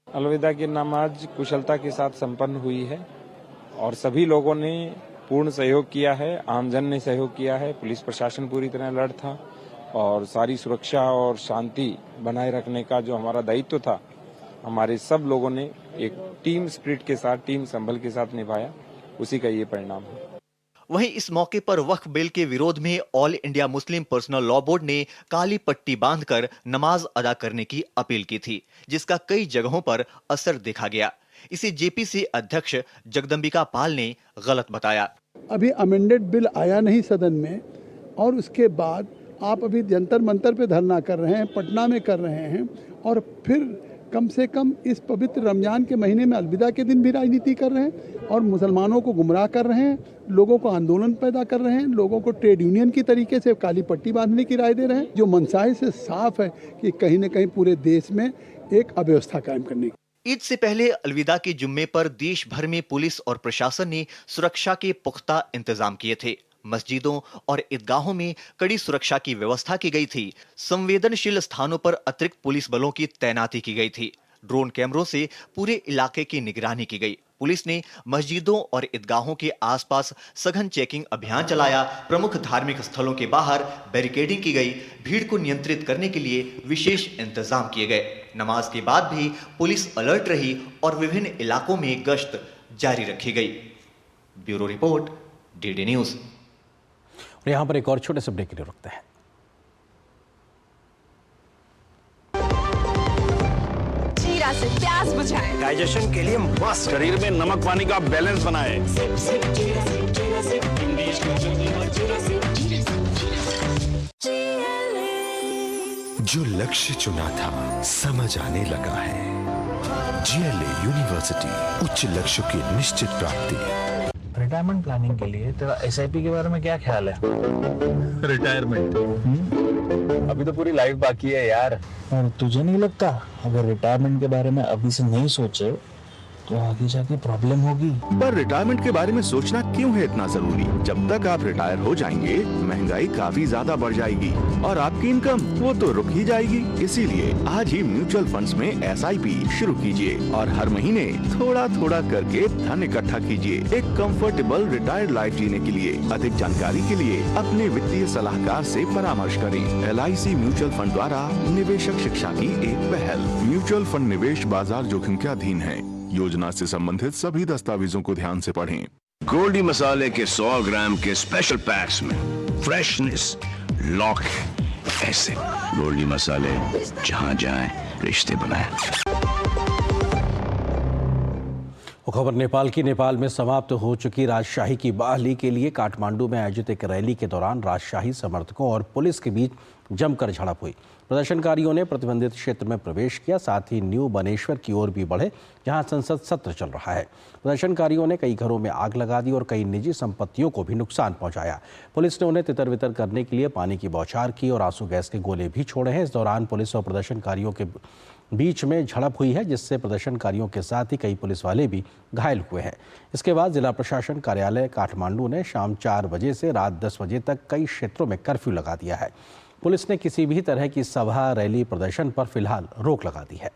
अलविदा की नमाज कुशलता के साथ संपन्न हुई है और सभी लोगों ने पूर्ण सहयोग किया है। आमजन ने सहयोग किया है। पुलिस प्रशासन पूरी तरह अलर्ट था और सारी सुरक्षा और शांति बनाए रखने का जो हमारा दायित्व था, हमारे सब लोगों ने एक टीम स्पिरिट के साथ, टीम संभल के साथ निभाया। उसी का ये परिणाम है। वहीं इस मौके पर वक्फ बिल के विरोध में all India Muslim personal law board ने काली पट्टी बांधकर नमाज अदा करने की अपील की थी, जिसका कई जगहों पर असर देखा गया। इसे जेपीसी अध्यक्ष जगदम्बिका पाल ने गलत बताया। अभी अमेंडेड बिल आया नहीं सदन में और उसके बाद आप अभी जंतर मंतर पे धरना कर रहे हैं, पटना में कर रहे हैं और फिर कम से कम इस पवित्र रमजान के महीने में अलविदा के दिन भी राजनीति कर रहे हैं और मुसलमानों को गुमराह कर रहे हैं, लोगों को आंदोलन पैदा कर रहे हैं, लोगों को ट्रेड यूनियन की तरीके से काली पट्टी बांधने की राय दे रहे हैं, जो मनसाए से साफ है कि कहीं न कहीं पूरे देश में एक अव्यवस्था कायम करने की। ईद से पहले अलविदा के जुम्मे पर देश भर में पुलिस और प्रशासन ने सुरक्षा के पुख्ता इंतजाम किए थे। मस्जिदों और ईदगाहों में कड़ी सुरक्षा की व्यवस्था की गई थी। संवेदनशील स्थानों पर अतिरिक्त पुलिस बलों की तैनाती की गई थी। ड्रोन कैमरों से पूरे इलाके की निगरानी की गई। पुलिस ने मस्जिदों और ईदगाहों के आसपास सघन चेकिंग अभियान चलाया। प्रमुख धार्मिक स्थलों के बाहर बैरिकेडिंग की गई। भीड़ को नियंत्रित करने के लिए विशेष इंतजाम किए गए। नमाज के बाद भी पुलिस अलर्ट रही और विभिन्न इलाकों में गश्त जारी रखी गई। Bureau report, DD news. और यहाँ पर एक और छोटे से ब्रेक के लिए रुकते हैं। जीरा से प्यास बुझाएं। डाइजेशन के लिए मस्त, शरीर में नमक पानी का बैलेंस बनाए। जो लक्ष्य चुना था समझ आने लगा है। जीएलए यूनिवर्सिटी, उच्च लक्ष्य की निश्चित प्राप्ति। रिटायरमेंट प्लानिंग के लिए तेरा एसआईपी के बारे में क्या ख्याल है? रिटायरमेंट अभी तो पूरी लाइफ बाकी है यार। और तुझे नहीं लगता अगर रिटायरमेंट के बारे में अभी से नहीं सोचे तो आगे जाके प्रॉब्लम होगी? पर रिटायरमेंट के बारे में सोचना क्यों है इतना जरूरी? जब तक आप रिटायर हो जाएंगे महंगाई काफी ज्यादा बढ़ जाएगी और आपकी इनकम वो तो रुक ही जाएगी। इसीलिए आज ही म्यूचुअल फंड्स में एसआईपी शुरू कीजिए और हर महीने थोड़ा थोड़ा करके धन इकट्ठा कीजिए एक कंफर्टेबल रिटायर्ड लाइफ जीने के लिए। अधिक जानकारी के लिए अपने वित्तीय सलाहकार से परामर्श करें। LIC म्यूचुअल फंड द्वारा निवेशक शिक्षा की एक पहल। म्यूचुअल फंड निवेश बाजार जोखिम के अधीन है। योजना से संबंधित सभी दस्तावेजों को ध्यान से पढ़ें। गोल्डी मसाले के 100 ग्राम के स्पेशल पैक्स में फ्रेशनेस, लॉक, एसिड। गोल्डी मसाले, जहां जाएं रिश्ते बनाएं। खबर नेपाल की। नेपाल में समाप्त हो चुकी राजशाही की बहाली के लिए काठमांडू में आयोजित एक रैली के दौरान राजशाही समर्थकों और पुलिस के बीच जमकर झड़प हुई। प्रदर्शनकारियों ने प्रतिबंधित क्षेत्र में प्रवेश किया, साथ ही न्यू बनेश्वर की ओर भी बढ़े, जहां संसद सत्र चल रहा है। प्रदर्शनकारियों ने कई घरों में आग लगा दी और कई निजी संपत्तियों को भी नुकसान पहुंचाया। पुलिस ने उन्हें तितर बितर करने के लिए पानी की बौछार की और आंसू गैस के गोले भी छोड़े हैं। इस दौरान पुलिस और प्रदर्शनकारियों के बीच में झड़प हुई है, जिससे प्रदर्शनकारियों के साथ ही कई पुलिस वाले भी घायल हुए हैं। इसके बाद जिला प्रशासन कार्यालय काठमांडू ने शाम 4 बजे से रात 10 बजे तक कई क्षेत्रों में कर्फ्यू लगा दिया है। पुलिस ने किसी भी तरह की सभा, रैली, प्रदर्शन पर फिलहाल रोक लगा दी है।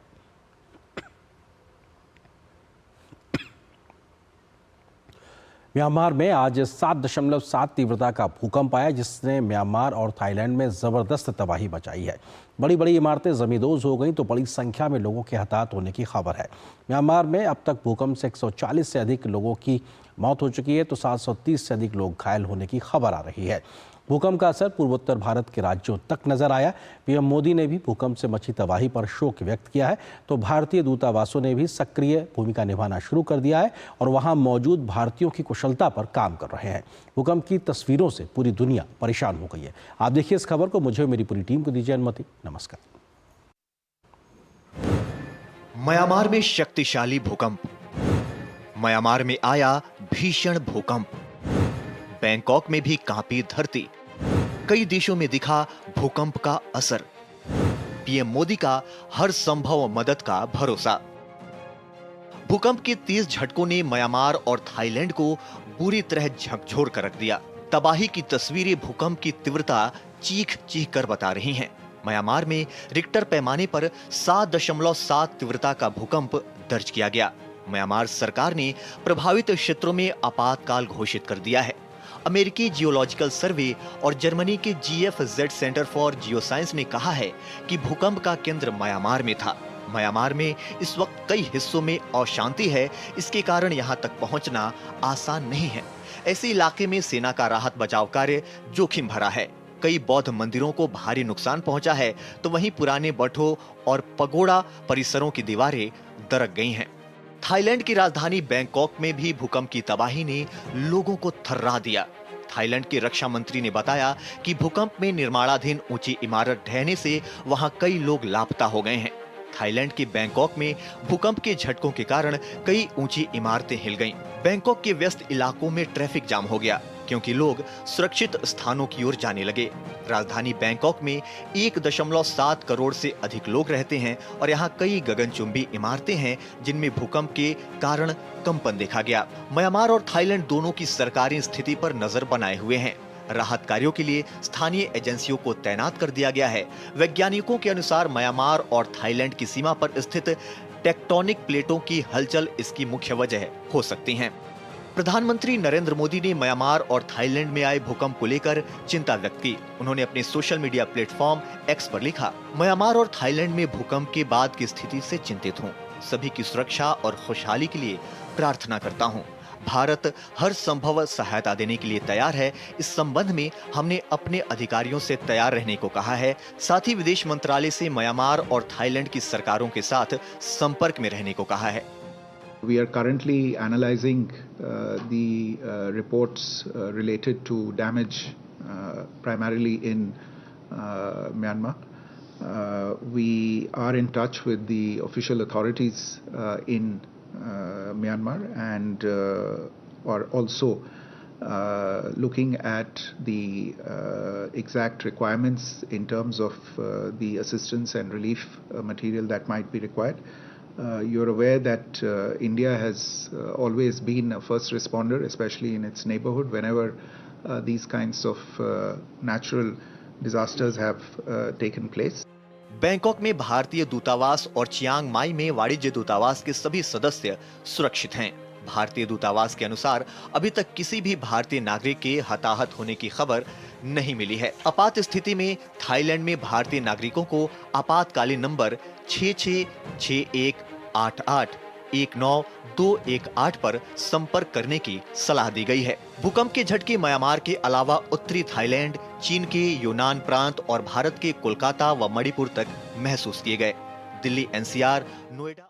म्यांमार में आज 7.7 तीव्रता का भूकंप आया, जिसने म्यांमार और थाईलैंड में जबरदस्त तबाही मचाई है। बड़ी बड़ी इमारतें जमींदोज हो गईं तो बड़ी संख्या में लोगों के हताहत होने की खबर है। म्यांमार में अब तक भूकंप से 140 से अधिक लोगों की मौत हो चुकी है तो 730 से अधिक लोग घायल होने की खबर आ रही है। भूकंप का असर पूर्वोत्तर भारत के राज्यों तक नजर आया। पीएम मोदी ने भी भूकंप से मची तबाही पर शोक व्यक्त किया है तो भारतीय दूतावासों ने भी सक्रिय भूमिका निभाना शुरू कर दिया है और वहां मौजूद भारतीयों की कुशलता पर काम कर रहे हैं। भूकंप की तस्वीरों से पूरी दुनिया परेशान हो गई है। आप देखिए इस खबर को, मुझे मेरी पूरी टीम को दीजिए अनुमति। नमस्कार। म्यांमार में शक्तिशाली भूकंप। म्यांमार में आया भीषण भूकंप। बैंकॉक में भी कांपी धरती। कई देशों में दिखा भूकंप का असर। पीएम मोदी का हर संभव मदद का भरोसा। भूकंप के तेज झटकों ने म्यांमार और थाईलैंड को बुरी तरह झकझोर कर रख दिया। तबाही की तस्वीरें भूकंप की तीव्रता चीख चीख कर बता रही हैं। म्यांमार में रिक्टर पैमाने पर 7.7 तीव्रता का भूकंप दर्ज किया गया। म्यांमार सरकार ने प्रभावित क्षेत्रों में आपातकाल घोषित कर दिया है। अमेरिकी जियोलॉजिकल सर्वे और जर्मनी के GFZ सेंटर फॉर जियोसाइंस ने कहा है कि भूकंप का केंद्र म्यांमार में था। म्यांमार में इस वक्त कई हिस्सों में अशांति है, इसके कारण यहां तक पहुंचना आसान नहीं है। ऐसे इलाके में सेना का राहत बचाव कार्य जोखिम भरा है। कई बौद्ध मंदिरों को भारी नुकसान पहुंचा है तो वहीं पुराने बठों और पगोड़ा परिसरों की दीवारें दरक गई हैं। थाईलैंड की राजधानी बैंकॉक में भी भूकंप की तबाही ने लोगों को थर्रा दिया। थाईलैंड के रक्षा मंत्री ने बताया कि भूकंप में निर्माणाधीन ऊंची इमारत ढहने से वहां कई लोग लापता हो गए हैं। थाईलैंड के बैंकॉक में भूकंप के झटकों के कारण कई ऊंची इमारतें हिल गईं। बैंकॉक के व्यस्त इलाकों में ट्रैफिक जाम हो गया क्योंकि लोग सुरक्षित स्थानों की ओर जाने लगे। राजधानी बैंकॉक में 1.7 करोड़ से अधिक लोग रहते हैं और यहाँ कई गगनचुंबी इमारतें हैं जिनमें भूकंप के कारण कंपन देखा गया। म्यांमार और थाईलैंड दोनों की सरकारें स्थिति पर नजर बनाए हुए हैं। राहत कार्यों के लिए स्थानीय एजेंसियों को तैनात कर दिया गया है। वैज्ञानिकों के अनुसार म्यांमार और थाईलैंड की सीमा पर स्थित टेक्टोनिक प्लेटों की हलचल इसकी मुख्य वजह हो सकती हैं। प्रधानमंत्री नरेंद्र मोदी ने म्यांमार और थाईलैंड में आए भूकंप को लेकर चिंता व्यक्त की। उन्होंने अपने सोशल मीडिया प्लेटफॉर्म X पर लिखा, म्यांमार और थाईलैंड में भूकंप के बाद की स्थिति से चिंतित हूँ। सभी की सुरक्षा और खुशहाली के लिए प्रार्थना करता हूँ। भारत हर संभव सहायता देने के लिए तैयार है। इस संबंध में हमने अपने अधिकारियों से तैयार रहने को कहा है। साथ ही विदेश मंत्रालय से म्यांमार और थाईलैंड की सरकारों के साथ संपर्क में रहने को कहा है। We are currently analyzing the reports related to damage primarily in Myanmar. We are in touch with the official authorities in Myanmar and are also looking at the exact requirements in terms of the assistance and relief material that might be required. You're aware that India has always been a first responder, especially in its neighborhood, whenever these kinds of natural disasters have taken place. Bangkok में भारतीय दूतावास और Chiang Mai में वाणिज्य दूतावास के सभी सदस्य सुरक्षित हैं। भारतीय दूतावास के अनुसार अभी तक किसी भी भारतीय नागरिक के हताहत होने की खबर नहीं मिली है। आपात स्थिति में थाईलैंड में भारतीय नागरिकों को आपातकालीन नंबर 66618819 पर संपर्क करने की सलाह दी गई है। भूकंप के झटके म्यांमार के अलावा उत्तरी थाईलैंड, चीन के यूनान प्रांत और भारत के कोलकाता व मणिपुर तक महसूस किए गए। दिल्ली, NCR, नोएडा